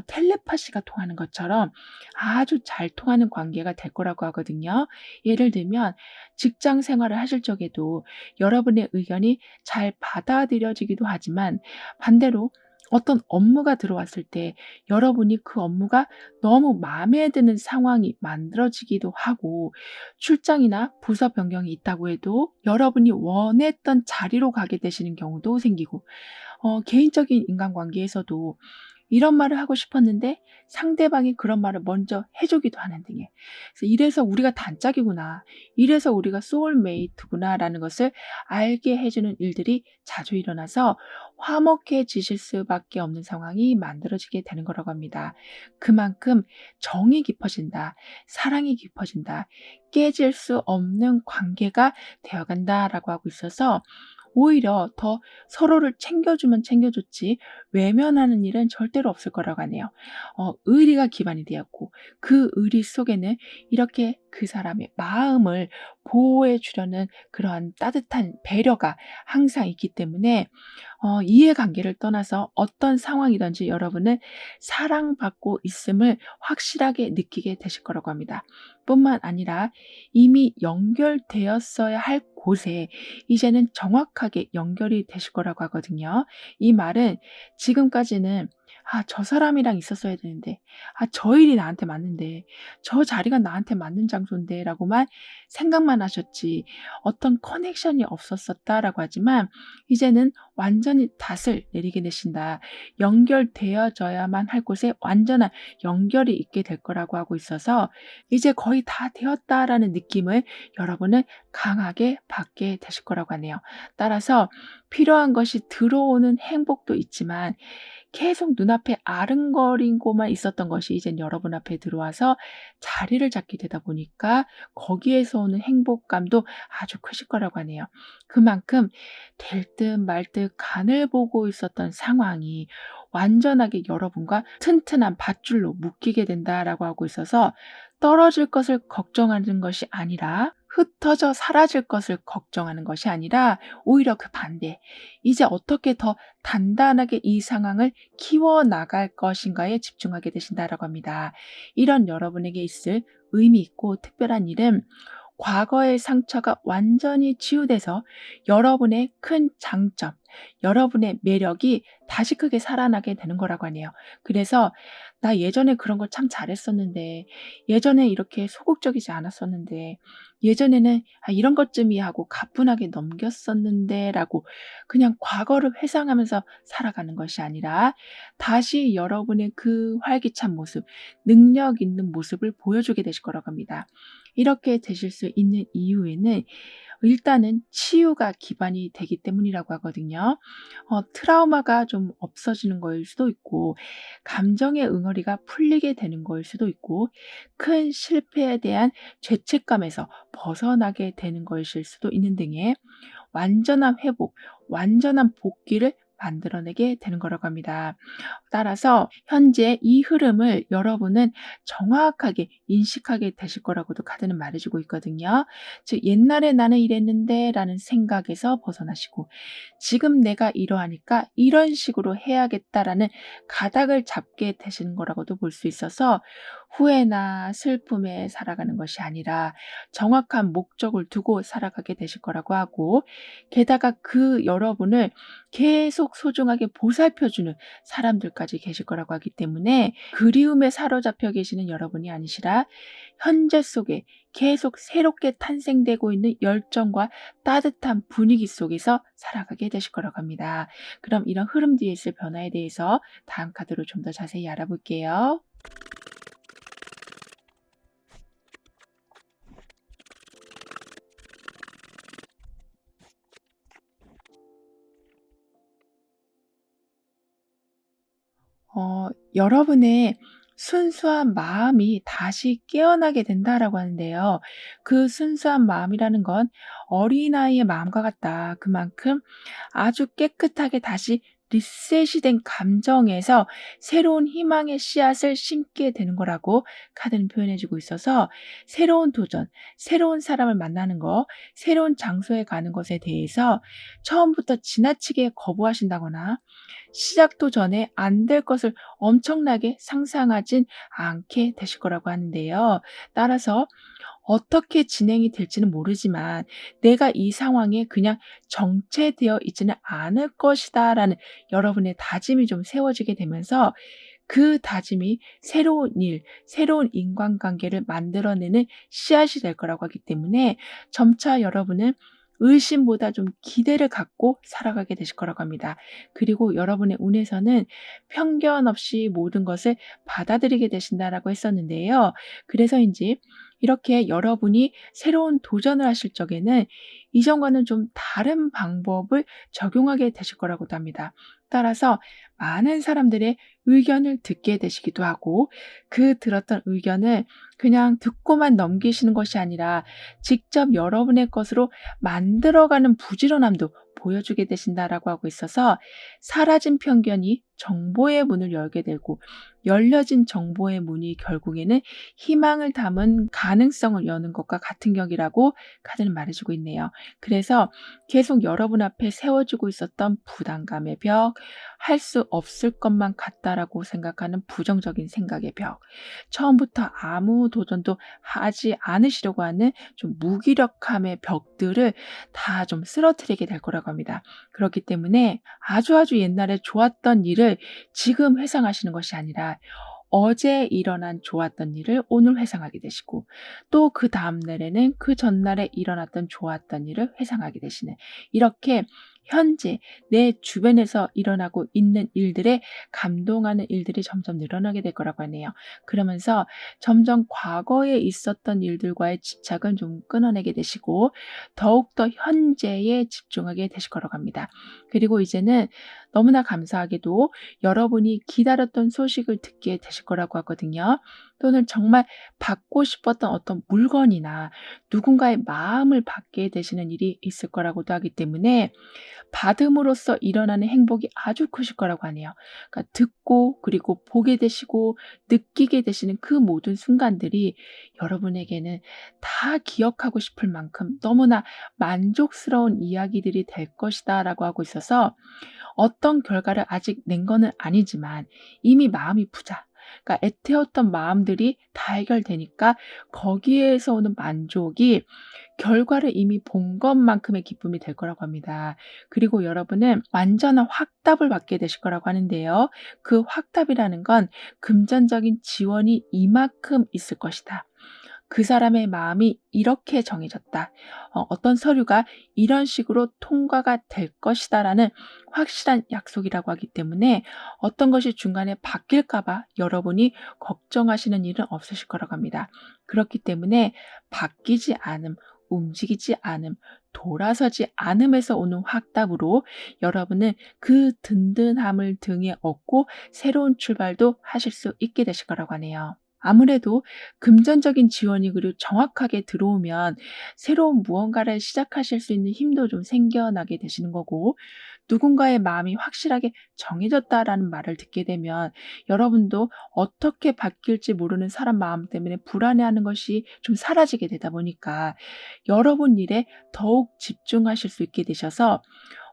텔레파시가 통하는 것처럼 아주 잘 통하는 관계가 될 거라고 하거든요. 예를 들면 직장 생활을 하실 적에도 여러분의 의견이 잘 받아들여지기도 하지만 반대로 어떤 업무가 들어왔을 때 여러분이 그 업무가 너무 마음에 드는 상황이 만들어지기도 하고 출장이나 부서 변경이 있다고 해도 여러분이 원했던 자리로 가게 되시는 경우도 생기고 개인적인 인간관계에서도 이런 말을 하고 싶었는데 상대방이 그런 말을 먼저 해 주기도 하는 등의 그래서 '이래서 우리가 단짝이구나. 이래서 우리가 소울메이트구나.'라는 것을 알게 해 주는 일들이 자주 일어나서 화목해지실 수밖에 없는 상황이 만들어지게 되는 거라고 합니다. 그만큼 정이 깊어진다. 사랑이 깊어진다. 깨질 수 없는 관계가 되어 간다라고 하고 있어서 오히려 더 서로를 챙겨주면 챙겨줬지 외면하는 일은 절대로 없을 거라고 하네요. 의리가 기반이 되었고 그 의리 속에는 이렇게 그 사람의 마음을 보호해 주려는 그러한 따뜻한 배려가 항상 있기 때문에 이해관계를 떠나서 어떤 상황이든지 여러분은 사랑받고 있음을 확실하게 느끼게 되실 거라고 합니다. 뿐만 아니라 이미 연결되었어야 할 곳에 이제는 정확하게 연결이 되실 거라고 하거든요. 이 말은 지금까지는 '아 저 사람이랑 있었어야 되는데. 아 저 일이 나한테 맞는데. 저 자리가 나한테 맞는 장소인데.'라고만 생각만 하셨지 어떤 커넥션이 없었었다라고 하지만 이제는 완전히 닷을 내리게 되신다. 연결되어져야만 할 곳에 완전한 연결이 있게 될 거라고 하고 있어서 이제 거의 다 되었다라는 느낌을 여러분은 강하게 받게 되실 거라고 하네요. 따라서 필요한 것이 들어오는 행복도 있지만 계속 눈앞에 아른거리고만 있었던 것이 이젠 여러분 앞에 들어와서 자리를 잡게 되다 보니까 거기에서 오는 행복감도 아주 크실 거라고 하네요. 그만큼 될 듯 말 듯 간을 보고 있었던 상황이 완전하게 여러분과 튼튼한 밧줄로 묶이게 된다라고 하고 있어서 떨어질 것을 걱정하는 것이 아니라 흩어져 사라질 것을 걱정하는 것이 아니라 오히려 그 반대. 이제 어떻게 더 단단하게 이 상황을 키워나갈 것인가에 집중하게 되신다라고 합니다. 이런 여러분에게 있을 의미 있고 특별한 일은 과거의 상처가 완전히 치유돼서 여러분의 큰 장점, 여러분의 매력이 다시 크게 살아나게 되는 거라고 하네요. 그래서 '나 예전에 그런 걸 참 잘했었는데. 예전에 이렇게 소극적이지 않았었는데. 예전에는 이런 것쯤이야.' 하고 가뿐하게 넘겼었는데라고 그냥 과거를 회상하면서 살아가는 것이 아니라 다시 여러분의 그 활기찬 모습, 능력 있는 모습을 보여주게 되실 거라고 합니다. 이렇게 되실 수 있는 이유에는 일단은 치유가 기반이 되기 때문이라고 하거든요. 트라우마가 좀 없어지는 거일 수도 있고, 감정의 응어리가 풀리게 되는 거일 수도 있고, 큰 실패에 대한 죄책감에서 벗어나게 되는 것일 수도 있는 등의 완전한 회복, 완전한 복귀를 만들어내게 되는 거라고 합니다. 따라서 현재 이 흐름을 여러분은 정확하게 인식하게 되실 거라고도 카드는 말해주고 있거든요. 즉 옛날에 나는 이랬는데 라는 생각에서 벗어나시고 지금 내가 이러하니까 이런 식으로 해야겠다라는 가닥을 잡게 되시는 거라고도 볼 수 있어서 후회나 슬픔에 살아가는 것이 아니라 정확한 목적을 두고 살아가게 되실 거라고 하고 게다가 그 여러분을 계속 소중하게 보살펴주는 사람들까지 계실 거라고 하기 때문에 그리움에 사로잡혀 계시는 여러분이 아니시라 현재 속에 계속 새롭게 탄생되고 있는 열정과 따뜻한 분위기 속에서 살아가게 되실 거라고 합니다. 그럼 이런 흐름 뒤에 있을 변화에 대해서 다음 카드로 좀 더 자세히 알아볼게요. 여러분의 순수한 마음이 다시 깨어나게 된다라고 하는데요. 그 순수한 마음이라는 건 어린아이의 마음과 같다. 그만큼 아주 깨끗하게 다시 리셋이 된 감정에서 새로운 희망의 씨앗을 심게 되는 거라고 카드는 표현해 주고 있어서 새로운 도전, 새로운 사람을 만나는 거, 새로운 장소에 가는 것에 대해서 처음부터 지나치게 거부하신다거나 시작도 전에 안 될 것을 엄청나게 상상하진 않게 되실 거라고 하는데요. 따라서 어떻게 진행이 될지는 모르지만 '내가 이 상황에 그냥 정체되어 있지는 않을 것이다.'라는 여러분의 다짐이 좀 세워지게 되면서 그 다짐이 새로운 일, 새로운 인간관계를 만들어내는 씨앗이 될 거라고 하기 때문에 점차 여러분은 의심보다 좀 기대를 갖고 살아가게 되실 거라고 합니다. 그리고 여러분의 운에서는 편견 없이 모든 것을 받아들이게 되신다라고 했었는데요. 그래서인지 이렇게 여러분이 새로운 도전을 하실 적에는 이전과는 좀 다른 방법을 적용하게 되실 거라고도 합니다. 따라서 많은 사람들의 의견을 듣게 되시기도 하고 그 들었던 의견을 그냥 듣고만 넘기시는 것이 아니라 직접 여러분의 것으로 만들어가는 부지런함도 보여주게 되신다라고 하고 있어서 사라진 편견이 정보의 문을 열게 되고 열려진 정보의 문이 결국에는 희망을 담은 가능성을 여는 것과 같은 격이라고 카드는 말해주고 있네요. 그래서 계속 여러분 앞에 세워지고 있었던 부담감의 벽, 할 수 없을 것만 같다라고 생각하는 부정적인 생각의 벽, 처음부터 아무 도전도 하지 않으시려고 하는 좀 무기력함의 벽들을 다 좀 쓰러뜨리게 될 거라고 합니다. 그렇기 때문에 아주 옛날에 좋았던 일을 지금 회상하시는 것이 아니라 어제 일어난 좋았던 일을 오늘 회상하게 되시고 또 그다음 날에는 그 전날에 일어났던 좋았던 일을 회상하게 되시는 이렇게 현재 내 주변에서 일어나고 있는 일들에 감동하는 일들이 점점 늘어나게 될 거라고 하네요. 그러면서 점점 과거에 있었던 일들과의 집착은 좀 끊어내게 되시고 더욱더 현재에 집중하게 되실 거라고 합니다. 그리고 이제는 너무나 감사하게도 여러분이 기다렸던 소식을 듣게 되실 거라고 하거든요. 또는 정말 받고 싶었던 어떤 물건이나 누군가의 마음을 받게 되시는 일이 있을 거라고도 하기 때문에 받음으로써 일어나는 행복이 아주 크실 거라고 하네요. 그러니까 듣고 그리고 보게 되시고 느끼게 되시는 그 모든 순간들이 여러분에게는 다 기억하고 싶을 만큼 너무나 만족스러운 이야기들이 될 것이다라고 하고 있어서 어떤 결과를 아직 낸 거는 아니지만 이미 마음이 부자, 그러니까 애태웠던 마음들이 다 해결되니까 거기에서 오는 만족이 결과를 이미 본 것만큼의 기쁨이 될 거라고 합니다. 그리고 여러분은 완전한 확답을 받게 되실 거라고 하는데요. 그 확답이라는 건 금전적인 지원이 이만큼 있을 것이다. 그 사람의 마음이 이렇게 정해졌다. 어떤 서류가 이런 식으로 통과가 될 것이다라는 확실한 약속이라고 하기 때문에 어떤 것이 중간에 바뀔까 봐 여러분이 걱정하시는 일은 없으실 거라고 합니다. 그렇기 때문에 바뀌지 않음, 움직이지 않음, 돌아서지 않음에서 오는 확답으로 여러분은 그 든든함을 등에 업고 새로운 출발도 하실 수 있게 되실 거라고 하네요. 아무래도 금전적인 지원이 그리고 정확하게 들어오면 새로운 무언가를 시작하실 수 있는 힘도 좀 생겨나게 되시는 거고, 누군가의 마음이 확실하게 정해졌다라는 말을 듣게 되면 여러분도 어떻게 바뀔지 모르는 사람 마음 때문에 불안해하는 것이 좀 사라지게 되다 보니까 여러분 일에 더욱 집중하실 수 있게 되셔서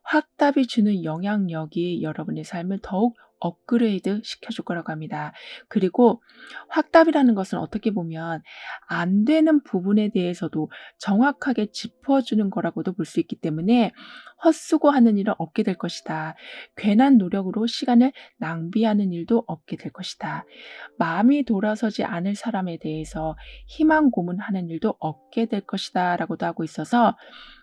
확답이 주는 영향력이 여러분의 삶을 더욱 업그레이드 시켜줄 거라고 합니다. 그리고 확답이라는 것은 어떻게 보면 안 되는 부분에 대해서도 정확하게 짚어주는 거라고도 볼 수 있기 때문에 헛수고하는 일은 없게 될 것이다. 괜한 노력으로 시간을 낭비하는 일도 없게 될 것이다. 마음이 돌아서지 않을 사람에 대해서 희망 고문하는 일도 없게 될 것이다. 라고도 하고 있어서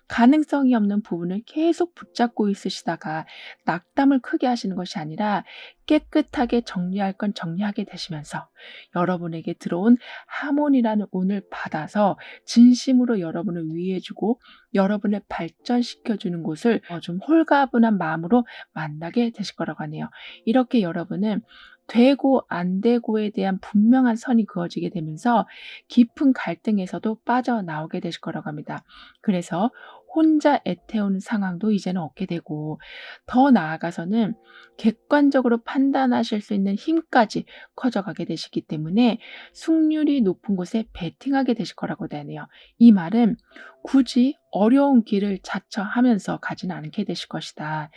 가능성이 없는 부분을 계속 붙잡고 있으시다가 낙담을 크게 하시는 것이 아니라 깨끗하게 정리할 건 정리하게 되시면서 여러분에게 들어온 하모니라는 운을 받아서 진심으로 여러분을 위해주고 여러분을 발전시켜주는 곳을 좀 홀가분한 마음으로 만나게 되실 거라고 하네요. 이렇게 여러분은 되고 안 되고에 대한 분명한 선이 그어지게 되면서 깊은 갈등에서도 빠져나오게 되실 거라고 합니다. 그래서 혼자 애태우는 상황도 이제는 없게 되고 더 나아가서는 객관적으로 판단하실 수 있는 힘까지 커져가게 되시기 때문에 승률이 높은 곳에 베팅하게 되실 거라고 되네요. 이 말은 굳이 어려운 길을 자처하면서 가지는 않게 되실 것이다.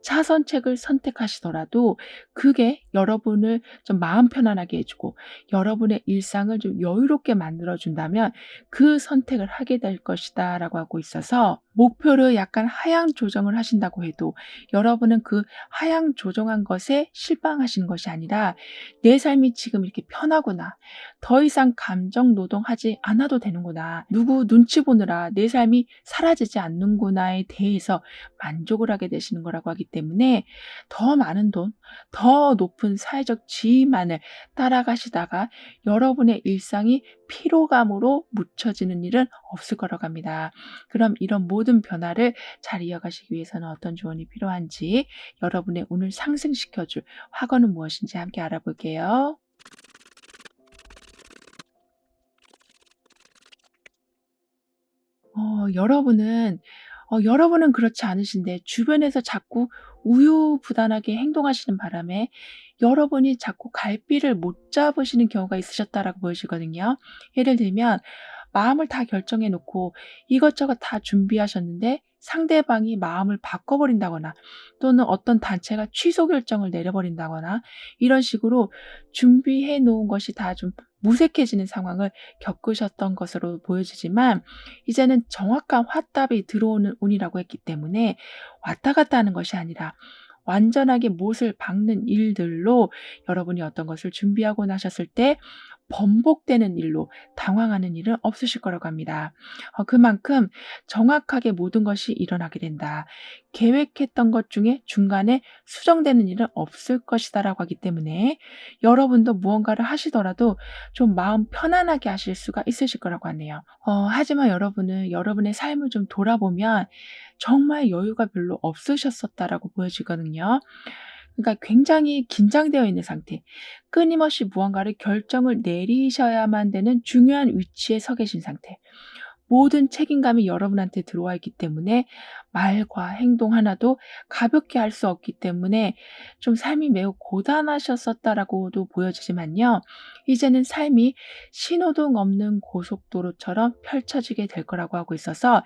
차선책을 선택하시더라도 그게 여러분을 좀 마음 편안하게 해주고 여러분의 일상을 좀 여유롭게 만들어준다면 그 선택을 하게 될 것이다 라고 하고 있어서 목표를 약간 하향 조정을 하신다고 해도 여러분은 그 하향 조정한 것에 실망하시는 것이 아니라 내 삶이 지금 이렇게 편하구나. 더 이상 감정 노동하지 않아도 되는구나. 누구 눈치 보느라 내 삶이 사라지지 않는구나에 대해서 만족을 하게 되시는 거라고 하기 때문에 더 많은 돈, 더 높은 사회적 지위만을 따라가시다가 여러분의 일상이 피로감으로 묻혀지는 일은 없을 거라고 합니다. 그럼 이런 모든 변화를 잘 이어가시기 위해서는 어떤 조언이 필요한지 여러분의 운을 상승시켜줄 화거는 무엇인지 함께 알아볼게요. 여러분은 여러분은 그렇지 않으신데 주변에서 자꾸 우유부단하게 행동하시는 바람에 여러분이 자꾸 갈피를 못 잡으시는 경우가 있으셨다라고 보여지거든요. 예를 들면 마음을 다 결정해 놓고 이것저것 다 준비하셨는데 상대방이 마음을 바꿔버린다거나 또는 어떤 단체가 취소 결정을 내려버린다거나 이런 식으로 준비해 놓은 것이 다 좀 무색해지는 상황을 겪으셨던 것으로 보여지지만 이제는 정확한 화답이 들어오는 운이라고 했기 때문에 왔다 갔다 하는 것이 아니라 완전하게 못을 박는 일들로 여러분이 어떤 것을 준비하고 나셨을 때 번복되는 일로 당황하는 일은 없으실 거라고 합니다. 그만큼 정확하게 모든 것이 일어나게 된다. 계획했던 것 중에 중간에 수정되는 일은 없을 것이다라고 하기 때문에 여러분도 무언가를 하시더라도 좀 마음 편안하게 하실 수가 있으실 거라고 하네요. 하지만 여러분은 여러분의 삶을 좀 돌아보면 정말 여유가 별로 없으셨었다라고 보여지거든요. 그러니까 굉장히 긴장되어 있는 상태, 끊임없이 무언가를 결정을 내리셔야만 되는 중요한 위치에 서 계신 상태. 모든 책임감이 여러분한테 들어와 있기 때문에 말과 행동 하나도 가볍게 할 수 없기 때문에 좀 삶이 매우 고단하셨었다라고도 보여지지만요. 이제는 삶이 신호등 없는 고속도로처럼 펼쳐지게 될 거라고 하고 있어서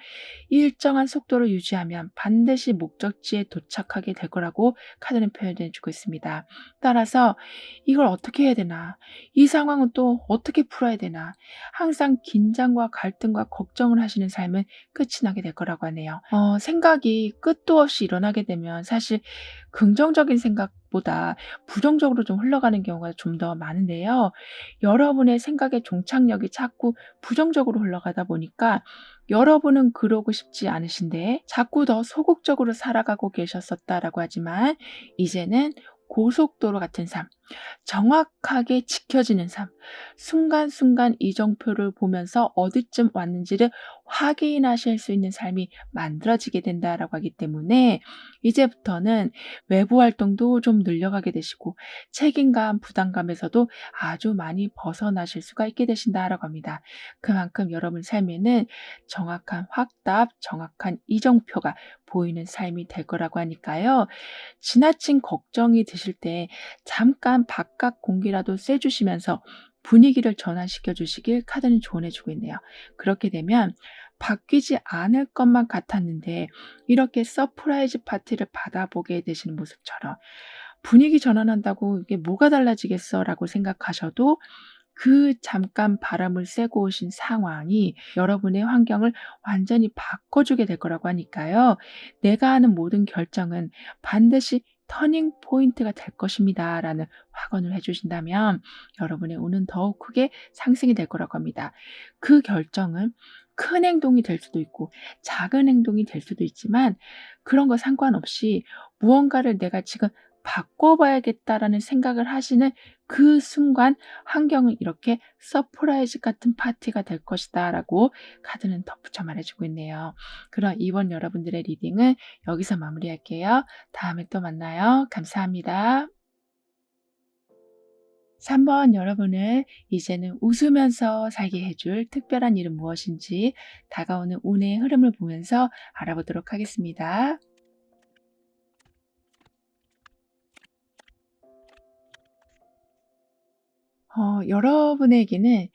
일정한 속도를 유지하면 반드시 목적지에 도착하게 될 거라고 카드는 표현해 주고 있습니다. 따라서 '이걸 어떻게 해야 되나? 이 상황은 또 어떻게 풀어야 되나?' 항상 긴장과 갈등과 걱정을 하시는 삶은 끝이 나게 될 거라고 하네요. 생각이 끝도 없이 일어나게 되면 사실 긍정적인 생각보다 부정적으로 좀 흘러가는 경우가 좀 더 많은데요. 여러분의 생각의 종착역이 자꾸 부정적으로 흘러가다 보니까 여러분은 그러고 싶지 않으신데 자꾸 더 소극적으로 살아가고 계셨었다라고 하지만 이제는 고속도로 같은 삶, 정확하게 지켜지는 삶, 순간순간 이정표를 보면서 어디쯤 왔는지를 확인하실 수 있는 삶이 만들어지게 된다라고 하기 때문에 이제부터는 외부 활동도 좀 늘려가게 되시고 책임감, 부담감에서도 아주 많이 벗어나실 수가 있게 되신다라고 합니다. 그만큼 여러분 삶에는 정확한 확답, 정확한 이정표가 보이는 삶이 될 거라고 하니까요. 지나친 걱정이 드실 때 잠깐 바깥 공기라도 쐬 주시면서 분위기를 전환시켜 주시길 카드는 조언해 주고 있네요. 그렇게 되면 바뀌지 않을 것만 같았는데 이렇게 서프라이즈 파티를 받아보게 되시는 모습처럼 '분위기 전환한다고 이게 뭐가 달라지겠어?'라고 생각하셔도 그 잠깐 바람을 쐬고 오신 상황이 여러분의 환경을 완전히 바꿔주게 될 거라고 하니까요. 내가 하는 모든 결정은 반드시 터닝 포인트가 될 것입니다라는 확언을 해 주신다면 여러분의 운은 더욱 크게 상승이 될 거라고 합니다. 그 결정은 큰 행동이 될 수도 있고 작은 행동이 될 수도 있지만 그런 거 상관없이 무언가를 내가 지금 바꿔 봐야겠다라는 생각을 하시는 그 순간 환경은 이렇게 서프라이즈 같은 파티가 될 것이다라고 카드는 덧붙여 말해 주고 있네요. 그럼 이번 여러분들의 리딩은 여기서 마무리할게요. 다음에 또 만나요. 감사합니다. 3번 여러분을 이제는 웃으면서 살게 해줄 특별한 일은 무엇인지 다가오는 운의 흐름을 보면서 알아보도록 하겠습니다. 여러분에게는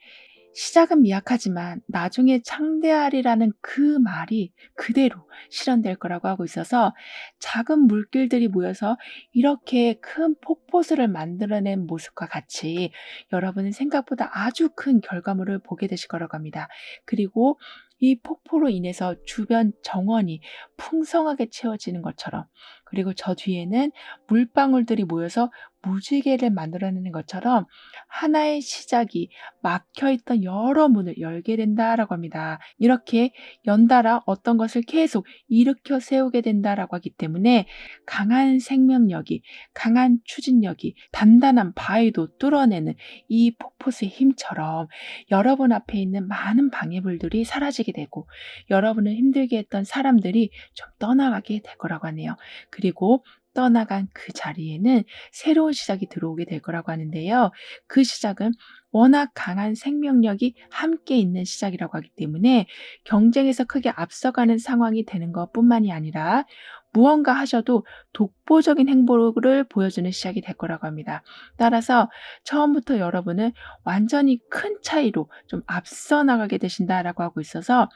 시작은 미약하지만 나중에 창대하리라는 그 말이 그대로 실현될 거라고 하고 있어서 작은 물길들이 모여서 이렇게 큰 폭포수를 만들어낸 모습과 같이 여러분은 생각보다 아주 큰 결과물을 보게 되실 거라고 합니다. 그리고 이 폭포로 인해서 주변 정원이 풍성하게 채워지는 것처럼 그리고 저 뒤에는 물방울들이 모여서 무지개를 만들어내는 것처럼 하나의 시작이 막혀 있던 여러 문을 열게 된다라고 합니다. 이렇게 연달아 어떤 것을 계속 일으켜 세우게 된다라고 하기 때문에 강한 생명력이, 강한 추진력이 단단한 바위도 뚫어내는 이 폭포수의 힘처럼 여러분 앞에 있는 많은 방해물들이 사라지게 되고 여러분을 힘들게 했던 사람들이 좀 떠나가게 될 거라고 하네요. 그리고 떠나간 그 자리에는 새로운 시작이 들어오게 될 거라고 하는데요. 그 시작은 워낙 강한 생명력이 함께 있는 시작이라고 하기 때문에 경쟁에서 크게 앞서가는 상황이 되는 것뿐만이 아니라 무언가 하셔도 독보적인 행보를 보여주는 시작이 될 거라고 합니다. 따라서 처음부터 여러분은 완전히 큰 차이로 좀 앞서 나가게 되신다라고 하고 있어서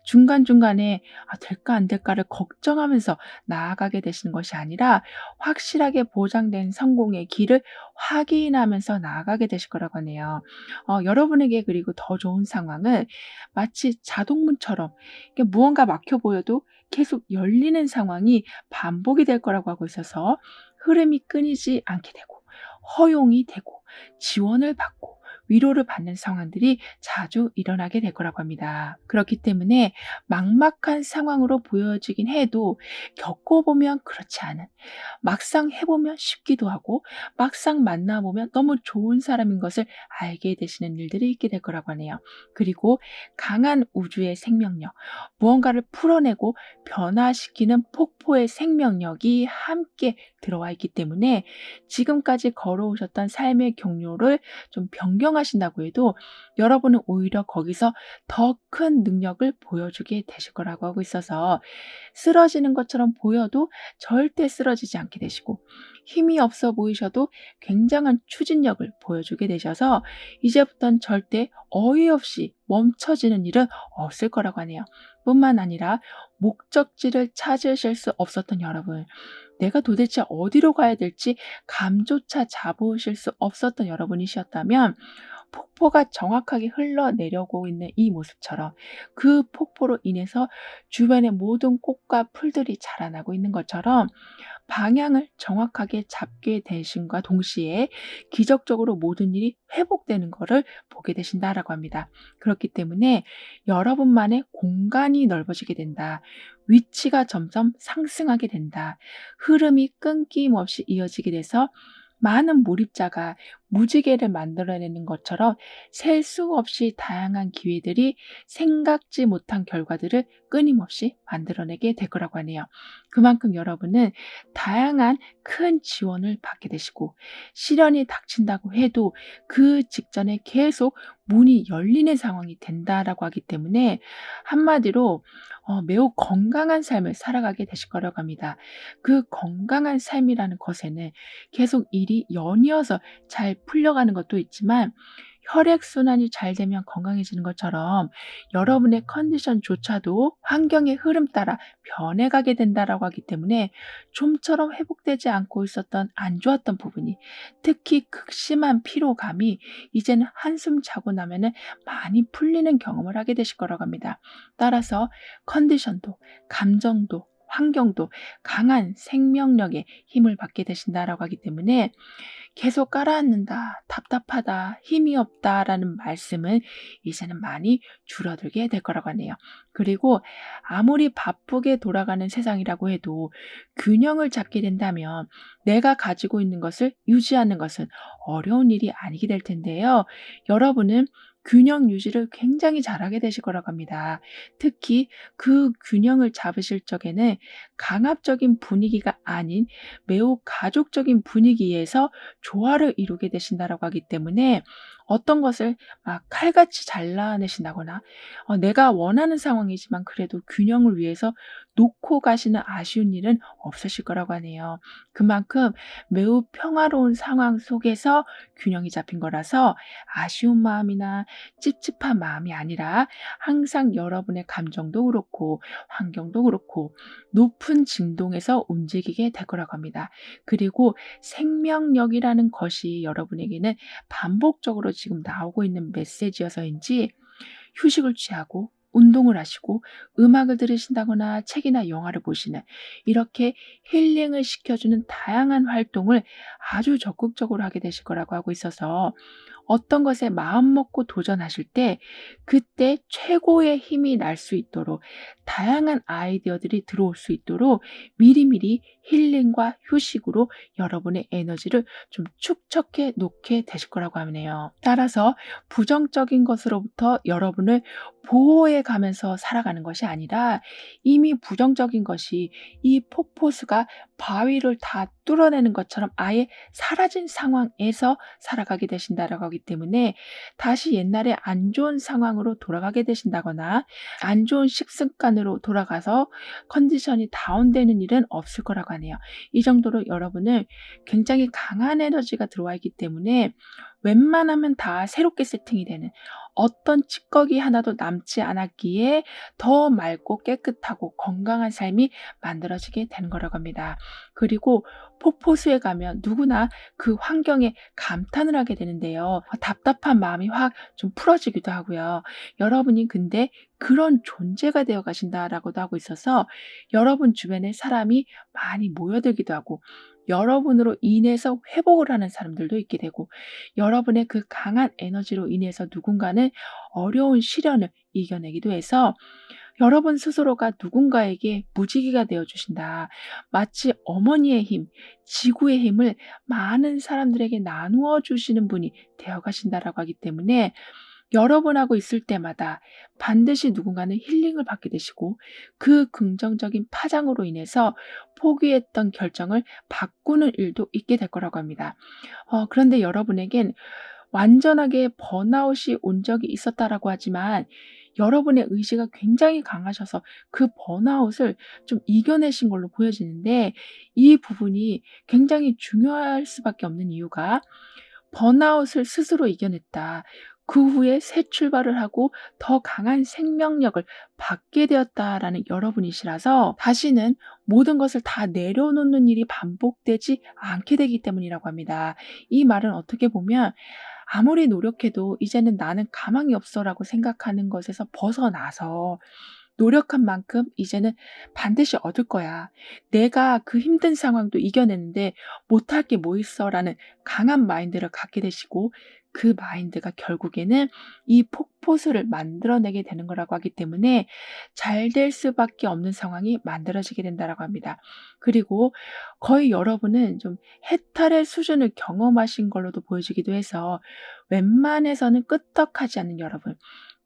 중간중간에 될까 안 될까를 걱정하면서 나아가게 되시는 것이 아니라 확실하게 보장된 성공의 길을 확인하면서 나아가게 되실 거라고 하네요. 여러분에게 그리고 더 좋은 상황은 마치 자동문처럼 이게 무언가 막혀 보여도 계속 열리는 상황이 반복이 될 거라고 하고 있어서 흐름이 끊이지 않게 되고 허용이 되고 지원을 받고 위로를 받는 상황들이 자주 일어나게 될 거라고 합니다. 그렇기 때문에 막막한 상황으로 보여지긴 해도 겪어보면 그렇지 않은 막상 해보면 쉽기도 하고 막상 만나보면 너무 좋은 사람인 것을 알게 되시는 일들이 있게 될 거라고 하네요. 그리고 강한 우주의 생명력, 무언가를 풀어내고 변화시키는 폭포의 생명력이 함께 들어와 있기 때문에 지금까지 걸어오셨던 삶의 경로를 좀 변경하실 인정하신다고 해도 여러분은 오히려 거기서 더 큰 능력을 보여주게 되실 거라고 하고 있어서 쓰러지는 것처럼 보여도 절대 쓰러지지 않게 되시고 힘이 없어 보이셔도 굉장한 추진력을 보여주게 되셔서 이제부터는 절대 어이없이 멈춰지는 일은 없을 거라고 하네요. 뿐만 아니라 목적지를 찾으실 수 없었던 여러분, 내가 도대체 어디로 가야 될지 감조차 잡으실 수 없었던 여러분이셨다면 폭포가 정확하게 흘러내려오고 있는 이 모습처럼 그 폭포로 인해서 주변의 모든 꽃과 풀들이 자라나고 있는 것처럼 방향을 정확하게 잡게 되심과 동시에 기적적으로 모든 일이 회복되는 것을 보게 되신다라고 합니다. 그렇기 때문에 여러분만의 공간이 넓어지게 된다. 위치가 점점 상승하게 된다. 흐름이 끊김없이 이어지게 돼서 많은 몰입자가 무지개를 만들어내는 것처럼 셀 수 없이 다양한 기회들이 생각지 못한 결과들을 끊임없이 만들어내게 될 거라고 하네요. 그만큼 여러분은 다양한 큰 지원을 받게 되시고 시련이 닥친다고 해도 그 직전에 계속 문이 열리는 상황이 된다라고 하기 때문에 한마디로 매우 건강한 삶을 살아가게 되실 거라고 합니다. 그 건강한 삶이라는 것에는 계속 일이 연이어서 잘 풀려가는 것도 있지만 혈액순환이 잘 되면 건강해지는 것처럼 여러분의 컨디션조차도 환경의 흐름 따라 변해가게 된다라고 하기 때문에 좀처럼 회복되지 않고 있었던 안 좋았던 부분이 특히 극심한 피로감이 이제는 한숨 자고 나면은 많이 풀리는 경험을 하게 되실 거라고 합니다. 따라서 컨디션도 감정도 환경도 강한 생명력의 힘을 받게 되신다라고 하기 때문에 계속 깔아앉는다, 답답하다, 힘이 없다라는 말씀은 이제는 많이 줄어들게 될 거라고 하네요. 그리고 아무리 바쁘게 돌아가는 세상이라고 해도 균형을 잡게 된다면 내가 가지고 있는 것을 유지하는 것은 어려운 일이 아니게 될 텐데요. 여러분은 균형 유지를 굉장히 잘하게 되실 거라고 합니다. 특히 그 균형을 잡으실 적에는 강압적인 분위기가 아닌 매우 가족적인 분위기에서 조화를 이루게 되신다라고 하기 때문에 어떤 것을 막 칼같이 잘라내신다거나 내가 원하는 상황이지만 그래도 균형을 위해서 놓고 가시는 아쉬운 일은 없으실 거라고 하네요. 그만큼 매우 평화로운 상황 속에서 균형이 잡힌 거라서 아쉬운 마음이나 찝찝한 마음이 아니라 항상 여러분의 감정도 그렇고 환경도 그렇고 높은 진동에서 움직이게 될 거라고 합니다. 그리고 생명력이라는 것이 여러분에게는 반복적으로 지금 나오고 있는 메시지여서인지 휴식을 취하고 운동을 하시고 음악을 들으신다거나 책이나 영화를 보시는 이렇게 힐링을 시켜주는 다양한 활동을 아주 적극적으로 하게 되실 거라고 하고 있어서 어떤 것에 마음 먹고 도전하실 때 그때 최고의 힘이 날 수 있도록 다양한 아이디어들이 들어올 수 있도록 미리미리 힐링과 휴식으로 여러분의 에너지를 좀 축적해 놓게 되실 거라고 하네요. 따라서 부정적인 것으로부터 여러분을 보호해 가면서 살아가는 것이 아니라 이미 부정적인 것이 이 폭포수가 바위를 다 뚫어내는 것처럼 아예 사라진 상황에서 살아가게 되신다라고 하기 때문에 다시 옛날에 안 좋은 상황으로 돌아가게 되신다거나 안 좋은 식습관으로 돌아가서 컨디션이 다운되는 일은 없을 거라고 하네요. 이 정도로 여러분은 굉장히 강한 에너지가 들어와 있기 때문에 웬만하면 다 새롭게 세팅이 되는 어떤 찌꺼기 하나도 남지 않았기에 더 맑고 깨끗하고 건강한 삶이 만들어지게 되는 거라고 합니다. 그리고 폭포수에 가면 누구나 그 환경에 감탄을 하게 되는데요. 답답한 마음이 확 좀 풀어지기도 하고요. 여러분이 근데 그런 존재가 되어 가신다라고도 하고 있어서 여러분 주변에 사람이 많이 모여들기도 하고 여러분으로 인해서 회복을 하는 사람들도 있게 되고 여러분의 그 강한 에너지로 인해서 누군가는 어려운 시련을 이겨내기도 해서 여러분 스스로가 누군가에게 무지개가 되어 주신다. 마치 어머니의 힘, 지구의 힘을 많은 사람들에게 나누어 주시는 분이 되어 가신다라고 하기 때문에 여러분하고 있을 때마다 반드시 누군가는 힐링을 받게 되시고 그 긍정적인 파장으로 인해서 포기했던 결정을 바꾸는 일도 있게 될 거라고 합니다. 그런데 여러분에겐 완전하게 번아웃이 온 적이 있었다라고 하지만 여러분의 의지가 굉장히 강하셔서 그 번아웃을 좀 이겨내신 걸로 보여지는데, 이 부분이 굉장히 중요할 수밖에 없는 이유가 번아웃을 스스로 이겨냈다. 그 후에 새 출발을 하고 더 강한 생명력을 받게 되었다라는 여러분이시라서 다시는 모든 것을 다 내려놓는 일이 반복되지 않게 되기 때문이라고 합니다. 이 말은 어떻게 보면 아무리 노력해도 이제는 나는 가망이 없어라고 생각하는 것에서 벗어나서 노력한 만큼 이제는 반드시 얻을 거야. 내가 그 힘든 상황도 이겨냈는데 못할 게 뭐 있어라는 강한 마인드를 갖게 되시고, 그 마인드가 결국에는 이 폭포수를 만들어내게 되는 거라고 하기 때문에 잘 될 수밖에 없는 상황이 만들어지게 된다라고 합니다. 그리고 거의 여러분은 좀 해탈의 수준을 경험하신 걸로도 보여지기도 해서 웬만해서는 끄떡하지 않는 여러분,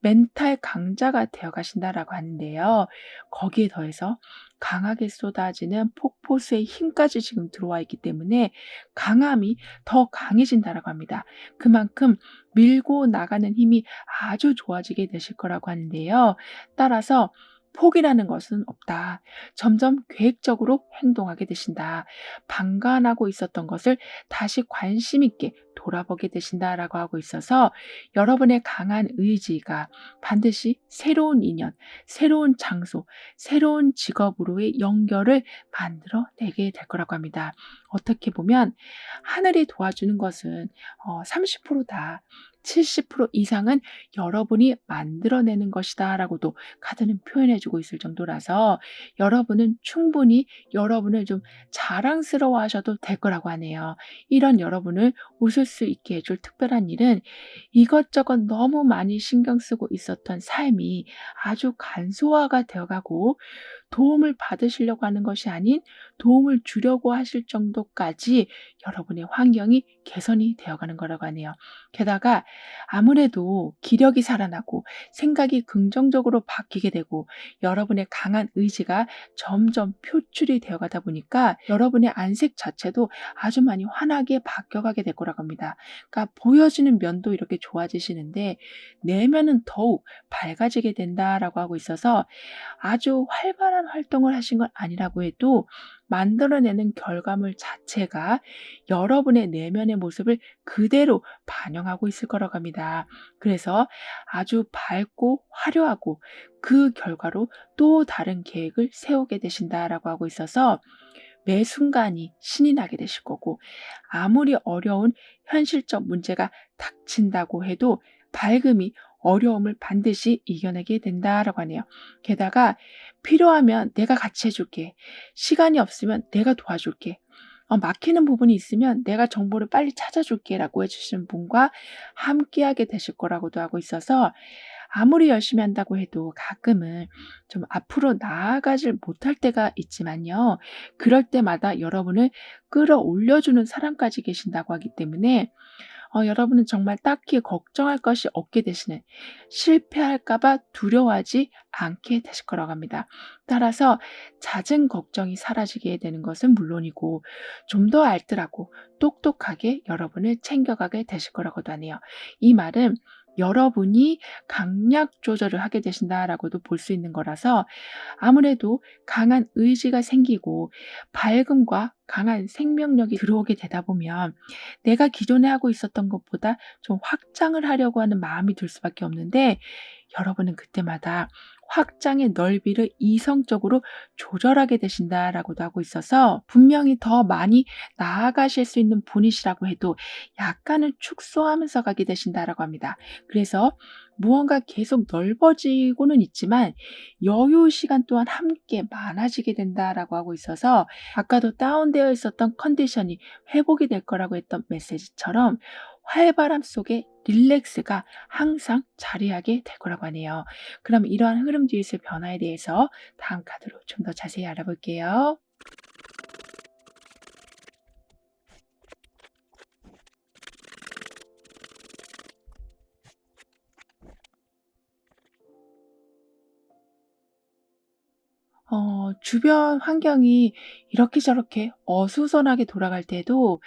멘탈 강자가 되어 가신다라고 하는데요. 거기에 더해서 강하게 쏟아지는 폭포수의 힘까지 지금 들어와 있기 때문에 강함이 더 강해진다라고 합니다. 그만큼 밀고 나가는 힘이 아주 좋아지게 되실 거라고 하는데요. 따라서 포기라는 것은 없다. 점점 계획적으로 행동하게 되신다. 방관하고 있었던 것을 다시 관심 있게 돌아보게 되신다라고 하고 있어서 여러분의 강한 의지가 반드시 새로운 인연, 새로운 장소, 새로운 직업으로의 연결을 만들어내게 될 거라고 합니다. 어떻게 보면 하늘이 도와주는 것은 30%다. 70% 이상은 여러분이 만들어내는 것이다라고도 카드는 표현해 주고 있을 정도라서 여러분은 충분히 여러분을 좀 자랑스러워 하셔도 될 거라고 하네요. 이런 여러분을 웃을 수 있게 해줄 특별한 일은 이것저것 너무 많이 신경 쓰고 있었던 삶이 아주 간소화가 되어가고 도움을 받으시려고 하는 것이 아닌 도움을 주려고 하실 정도까지 여러분의 환경이 개선이 되어가는 거라고 하네요. 게다가 아무래도 기력이 살아나고 생각이 긍정적으로 바뀌게 되고 여러분의 강한 의지가 점점 표출이 되어가다 보니까 여러분의 안색 자체도 아주 많이 환하게 바뀌어가게 될 거라고 합니다. 그러니까 보여지는 면도 이렇게 좋아지시는데 내면은 더욱 밝아지게 된다라고 하고 있어서 아주 활발한 활동을 하신 건 아니라고 해도 만들어내는 결과물 자체가 여러분의 내면의 모습을 그대로 반영하고 있을 거라고 합니다. 그래서 아주 밝고 화려하고 그 결과로 또 다른 계획을 세우게 되신다라고 하고 있어서 매 순간이 신이 나게 되실 거고, 아무리 어려운 현실적 문제가 닥친다고 해도 밝음이 어려움을 반드시 이겨내게 된다라고 하네요. 게다가 필요하면 내가 같이 해줄게. 시간이 없으면 내가 도와줄게. 막히는 부분이 있으면 내가 정보를 빨리 찾아줄게라고 해주시는 분과 함께하게 되실 거라고도 하고 있어서 아무리 열심히 한다고 해도 가끔은 좀 앞으로 나아가질 못할 때가 있지만요. 그럴 때마다 여러분을 끌어올려주는 사람까지 계신다고 하기 때문에 여러분은 정말 딱히 걱정할 것이 없게 되시는, 실패할까 봐 두려워하지 않게 되실 거라고 합니다. 따라서 잦은 걱정이 사라지게 되는 것은 물론이고 좀 더 알뜰하고 똑똑하게 여러분을 챙겨가게 되실 거라고도 하네요. 이 말은 여러분이 강약 조절을 하게 되신다라고도 볼 수 있는 거라서 아무래도 강한 의지가 생기고 밝음과 강한 생명력이 들어오게 되다 보면 내가 기존에 하고 있었던 것보다 좀 확장을 하려고 하는 마음이 들 수밖에 없는데, 여러분은 그때마다 확장의 넓이를 이성적으로 조절하게 되신다라고도 하고 있어서 분명히 더 많이 나아가실 수 있는 분이시라고 해도 약간은 축소하면서 가게 되신다라고 합니다. 그래서 무언가 계속 넓어지고는 있지만 여유 시간 또한 함께 많아지게 된다라고 하고 있어서 아까도 다운되어 있었던 컨디션이 회복이 될 거라고 했던 메시지처럼 활발함 속에 릴렉스가 항상 자리하게 될 거라고 하네요. 그럼 이러한 흐름 뒤에 있을 변화에 대해서 다음 카드로 좀 더 자세히 알아볼게요. 주변 환경이 이렇게 저렇게 어수선하게 돌아갈 때도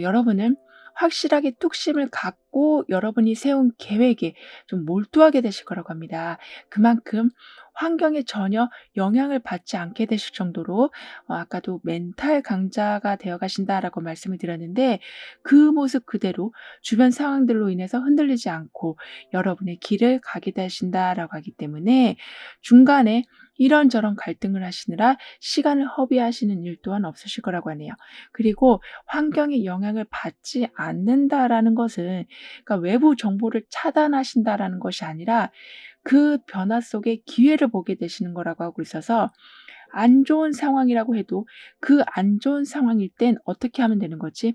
여러분은 확실하게 뚝심을 갖고 여러분이 세운 계획에 좀 몰두하게 되실 거라고 합니다. 그만큼 환경에 전혀 영향을 받지 않게 되실 정도로 아까도 멘탈 강자가 되어 가신다라고 말씀을 드렸는데 그 모습 그대로 주변 상황들로 인해서 흔들리지 않고 여러분의 길을 가게 되신다라고 하기 때문에 중간에 이런저런 갈등을 하시느라 시간을 허비하시는 일 또한 없으실 거라고 하네요. 그리고 환경의 영향을 받지 않는다라는 것은 그러니까 외부 정보를 차단하신다라는 것이 아니라 그 변화 속에 기회를 보게 되시는 거라고 하고 있어서 안 좋은 상황이라고 해도 그 안 좋은 상황일 땐 어떻게 하면 되는 거지?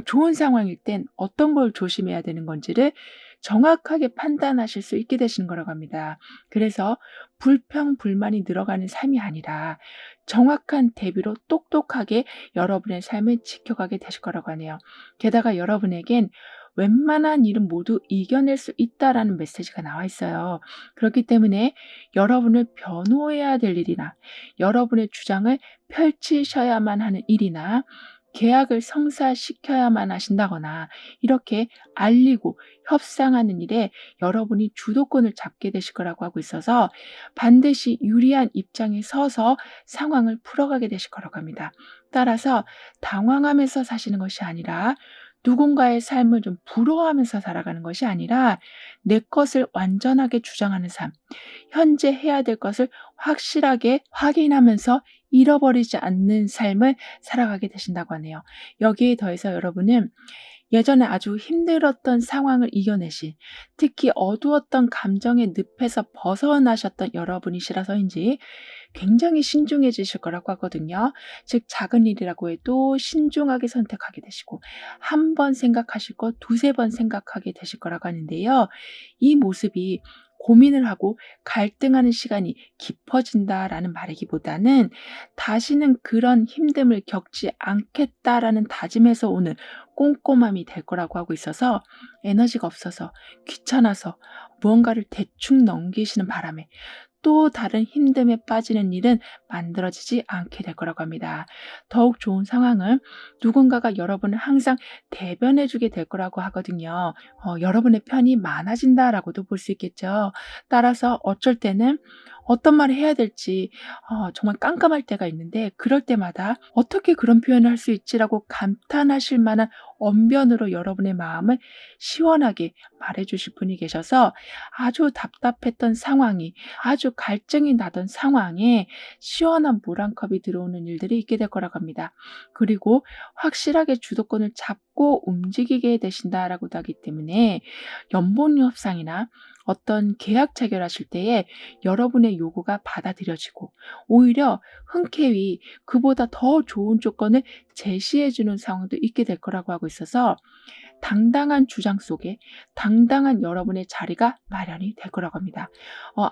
좋은 상황일 땐 어떤 걸 조심해야 되는 건지를 정확하게 판단하실 수 있게 되시는 거라고 합니다. 그래서 불평불만이 늘어가는 삶이 아니라 정확한 대비로 똑똑하게 여러분의 삶을 지켜가게 되실 거라고 하네요. 게다가 여러분에겐 웬만한 일은 모두 이겨낼 수 있다라는 메시지가 나와 있어요. 그렇기 때문에 여러분을 변호해야 될 일이나 여러분의 주장을 펼치셔야만 하는 일이나 계약을 성사시켜야만 하신다거나 이렇게 알리고 협상하는 일에 여러분이 주도권을 잡게 되실 거라고 하고 있어서 반드시 유리한 입장에 서서 상황을 풀어가게 되실 거라고 합니다. 따라서 당황하면서 사시는 것이 아니라 누군가의 삶을 좀 부러워하면서 살아가는 것이 아니라 내 것을 완전하게 주장하는 삶, 현재 해야 될 것을 확실하게 확인하면서 잃어버리지 않는 삶을 살아가게 되신다고 하네요. 여기에 더해서 여러분은 예전에 아주 힘들었던 상황을 이겨내신, 특히 어두웠던 감정의 늪에서 벗어나셨던 여러분이시라서인지 굉장히 신중해지실 거라고 하거든요. 즉 작은 일이라고 해도 신중하게 선택하게 되시고 한 번 생각하실 거 두세 번 생각하게 되실 거라고 하는데요. 이 모습이 고민을 하고 갈등하는 시간이 깊어진다라는 말이기보다는 다시는 그런 힘듦을 겪지 않겠다라는 다짐에서 오는 꼼꼼함이 될 거라고 하고 있어서 에너지가 없어서 귀찮아서 무언가를 대충 넘기시는 바람에 또 다른 힘듦에 빠지는 일은 만들어지지 않게 될 거라고 합니다. 더욱 좋은 상황은 누군가가 여러분을 항상 대변해 주게 될 거라고 하거든요. 여러분의 편이 많아진다라고도 볼 수 있겠죠. 따라서 어쩔 때는 어떤 말을 해야 될지 정말 깜깜할 때가 있는데 그럴 때마다 '어떻게 그런 표현을 할 수 있지?'라고 감탄하실 만한 언변으로 여러분의 마음을 시원하게 말해 주실 분이 계셔서 아주 답답했던 상황이 아주 갈증이 나던 상황에 시원한 물 한 컵이 들어오는 일들이 있게 될 거라고 합니다. 그리고 확실하게 주도권을 잡고 움직이게 되신다라고도 하기 때문에 연본 협상이나 어떤 계약 체결하실 때에 여러분의 요구가 받아들여지고 오히려 흔쾌히 그보다 더 좋은 조건을 제시해 주는 상황도 있게 될 거라고 하고 있어서 당당한 주장 속에 당당한 여러분의 자리가 마련이 될 거라고 합니다.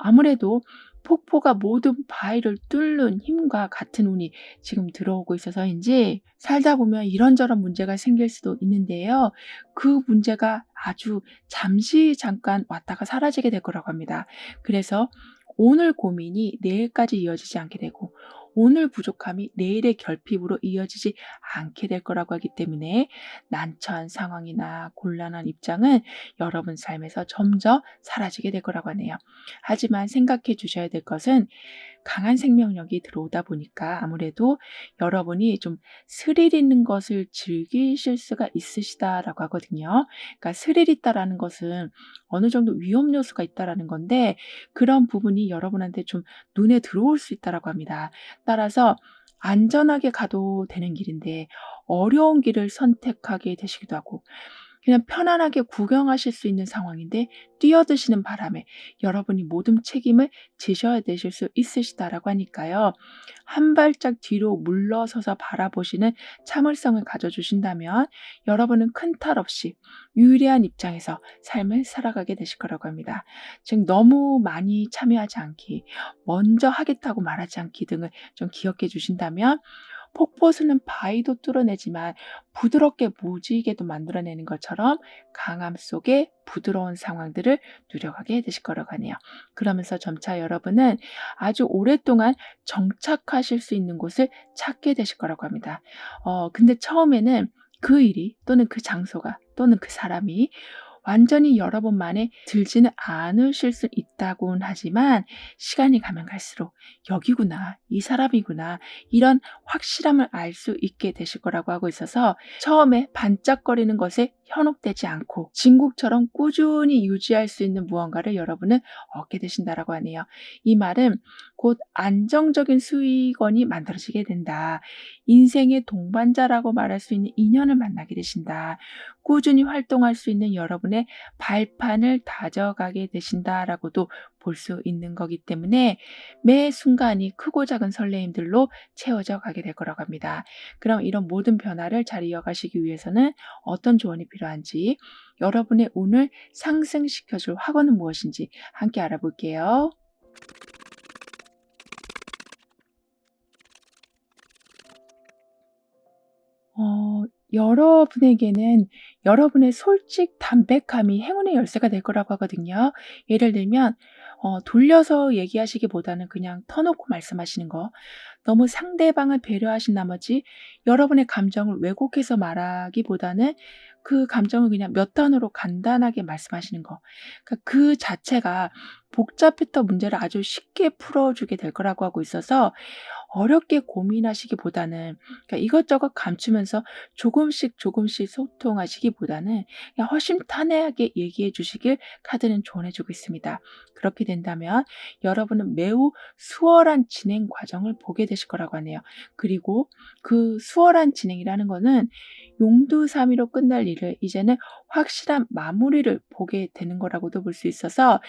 아무래도 폭포가 모든 바위를 뚫는 힘과 같은 운이 지금 들어오고 있어서인지 살다 보면 이런저런 문제가 생길 수도 있는데요. 그 문제가 아주 잠시 잠깐 왔다가 사라지게 될 거라고 합니다. 그래서 오늘 고민이 내일까지 이어지지 않게 되고 오늘 부족함이 내일의 결핍으로 이어지지 않게 될 거라고 하기 때문에 난처한 상황이나 곤란한 입장은 여러분 삶에서 점점 사라지게 될 거라고 하네요. 하지만 생각해 주셔야 될 것은 강한 생명력이 들어오다 보니까 아무래도 여러분이 좀 스릴 있는 것을 즐기실 수가 있으시다라고 하거든요. 그러니까 스릴 있다라는 것은 어느 정도 위험 요소가 있다라는 건데 그런 부분이 여러분한테 좀 눈에 들어올 수 있다라고 합니다. 따라서 안전하게 가도 되는 길인데 어려운 길을 선택하게 되시기도 하고 그냥 편안하게 구경하실 수 있는 상황인데 뛰어드시는 바람에 여러분이 모든 책임을 지셔야 되실 수 있으시다라고 하니까요. 한 발짝 뒤로 물러서서 바라보시는 참을성을 가져주신다면 여러분은 큰 탈 없이 유리한 입장에서 삶을 살아가게 되실 거라고 합니다. 즉 너무 많이 참여하지 않기, 먼저 하겠다고 말하지 않기 등을 좀 기억해 주신다면 폭포수는 바위도 뚫어내지만 부드럽게 무지개도 만들어내는 것처럼 강함 속에 부드러운 상황들을 누려가게 되실 거라고 하네요. 그러면서 점차 여러분은 아주 오랫동안 정착하실 수 있는 곳을 찾게 되실 거라고 합니다. 근데 처음에는 그 일이 또는 그 장소가 또는 그 사람이 완전히 여러분 만에 들지는 않으실 수 있다고는 하지만 시간이 가면 갈수록 '여기구나. 이 사람이구나.' 이런 확실함을 알 수 있게 되실 거라고 하고 있어서 처음에 반짝거리는 것에 현혹되지 않고 진국처럼 꾸준히 유지할 수 있는 무언가를 여러분은 얻게 되신다라고 하네요. 이 말은 곧 안정적인 수익원이 만들어지게 된다. 인생의 동반자라고 말할 수 있는 인연을 만나게 되신다. 꾸준히 활동할 수 있는 여러분의 발판을 다져가게 되신다라고도 볼 수 있는 거기 때문에 매 순간이 크고 작은 설레임들로 채워져 가게 될 거라고 합니다. 그럼 이런 모든 변화를 잘 이어가시기 위해서는 어떤 조언이 필요한지, 여러분의 운을 상승시켜 줄 학원은 무엇인지 함께 알아볼게요. 여러분에게는 여러분의 솔직 담백함이 행운의 열쇠가 될 거라고 하거든요. 예를 들면 돌려서 얘기하시기보다는 그냥 터놓고 말씀하시는 거. 너무 상대방을 배려하신 나머지 여러분의 감정을 왜곡해서 말하기보다는 그 감정을 그냥 몇 단어로 간단하게 말씀하시는 거. 그러니까 그 자체가 복잡했던 문제를 아주 쉽게 풀어주게 될 거라고 하고 있어서 어렵게 고민하시기보다는, 그러니까 이것저것 감추면서 조금씩 조금씩 소통하시기보다는 그냥 허심탄회하게 얘기해 주시길 카드는 조언해 주고 있습니다. 그렇게 된다면 여러분은 매우 수월한 진행 과정을 보게 되실 거라고 하네요. 그리고 그 수월한 진행이라는 거는 용두사미로 끝날 일을 이제는 확실한 마무리를 보게 되는 거라고도 볼 수 있어서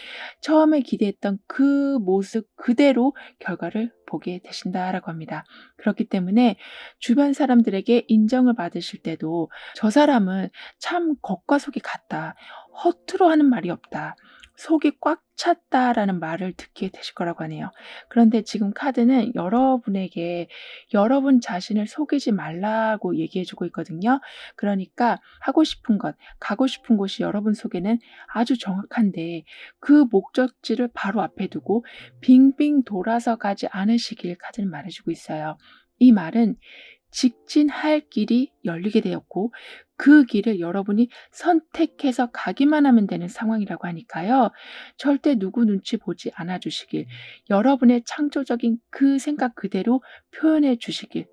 처음에 기대했던 그 모습 그대로 결과를 보게 되신다라고 합니다. 그렇기 때문에 주변 사람들에게 인정을 받으실 때도 '저 사람은 참 겉과 속이 같다. 허투루 하는 말이 없다. 속이 꽉 찼다.'라는 말을 듣게 되실 거라고 하네요. 그런데 지금 카드는 여러분에게 여러분 자신을 속이지 말라고 얘기해 주고 있거든요. 그러니까 하고 싶은 것, 가고 싶은 곳이 여러분 속에는 아주 정확한데 그 목적지를 바로 앞에 두고 빙빙 돌아서 가지 않으시길 카드는 말해 주고 있어요. 이 말은 직진할 길이 열리게 되었고 그 길을 여러분이 선택해서 가기만 하면 되는 상황이라고 하니까요. 절대 누구 눈치 보지 않아 주시길, 여러분의 창조적인 그 생각 그대로 표현해 주시길,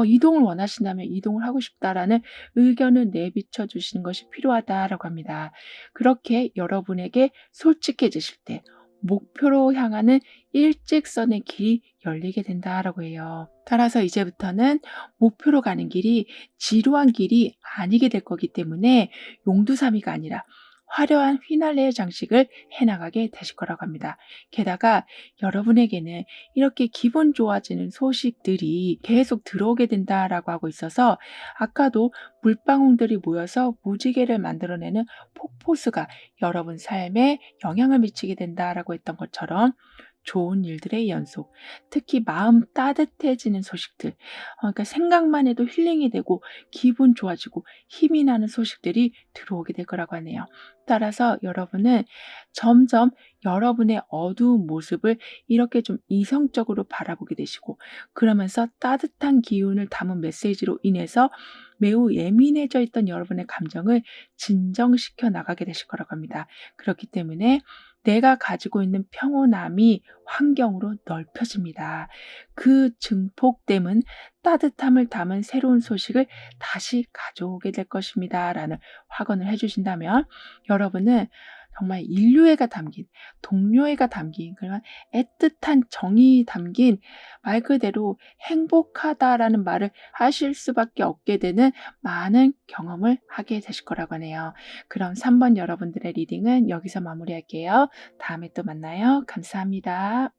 이동을 원하신다면 이동을 하고 싶다라는 의견을 내비쳐 주시는 것이 필요하다라고 합니다. 그렇게 여러분에게 솔직해지실 때 목표로 향하는 일직선의 길이 열리게 된다라고 해요. 따라서 이제부터는 목표로 가는 길이 지루한 길이 아니게 될 거기 때문에 용두사미가 아니라 화려한 휘날레의 장식을 해나가게 되실 거라고 합니다. 게다가 여러분에게는 이렇게 기분 좋아지는 소식들이 계속 들어오게 된다라고 하고 있어서 아까도 물방울들이 모여서 무지개를 만들어내는 폭포수가 여러분 삶에 영향을 미치게 된다라고 했던 것처럼 좋은 일들의 연속, 특히 마음 따뜻해지는 소식들, 그러니까 생각만 해도 힐링이 되고 기분 좋아지고 힘이 나는 소식들이 들어오게 될 거라고 하네요. 따라서 여러분은 점점 여러분의 어두운 모습을 이렇게 좀 이성적으로 바라보게 되시고 그러면서 따뜻한 기운을 담은 메시지로 인해서 매우 예민해져 있던 여러분의 감정을 진정시켜 나가게 되실 거라고 합니다. 그렇기 때문에 내가 가지고 있는 평온함이 환경으로 넓혀집니다. 그 증폭됨은 따뜻함을 담은 새로운 소식을 다시 가져오게 될 것입니다. 라는 확언을 해주신다면 여러분은 정말 인류애가 담긴, 동료애가 담긴 그런 애틋한 정이 담긴 말 그대로 행복하다라는 말을 하실 수밖에 없게 되는 많은 경험을 하게 되실 거라고 하네요. 그럼 3번 여러분들의 리딩은 여기서 마무리할게요. 다음에 또 만나요. 감사합니다.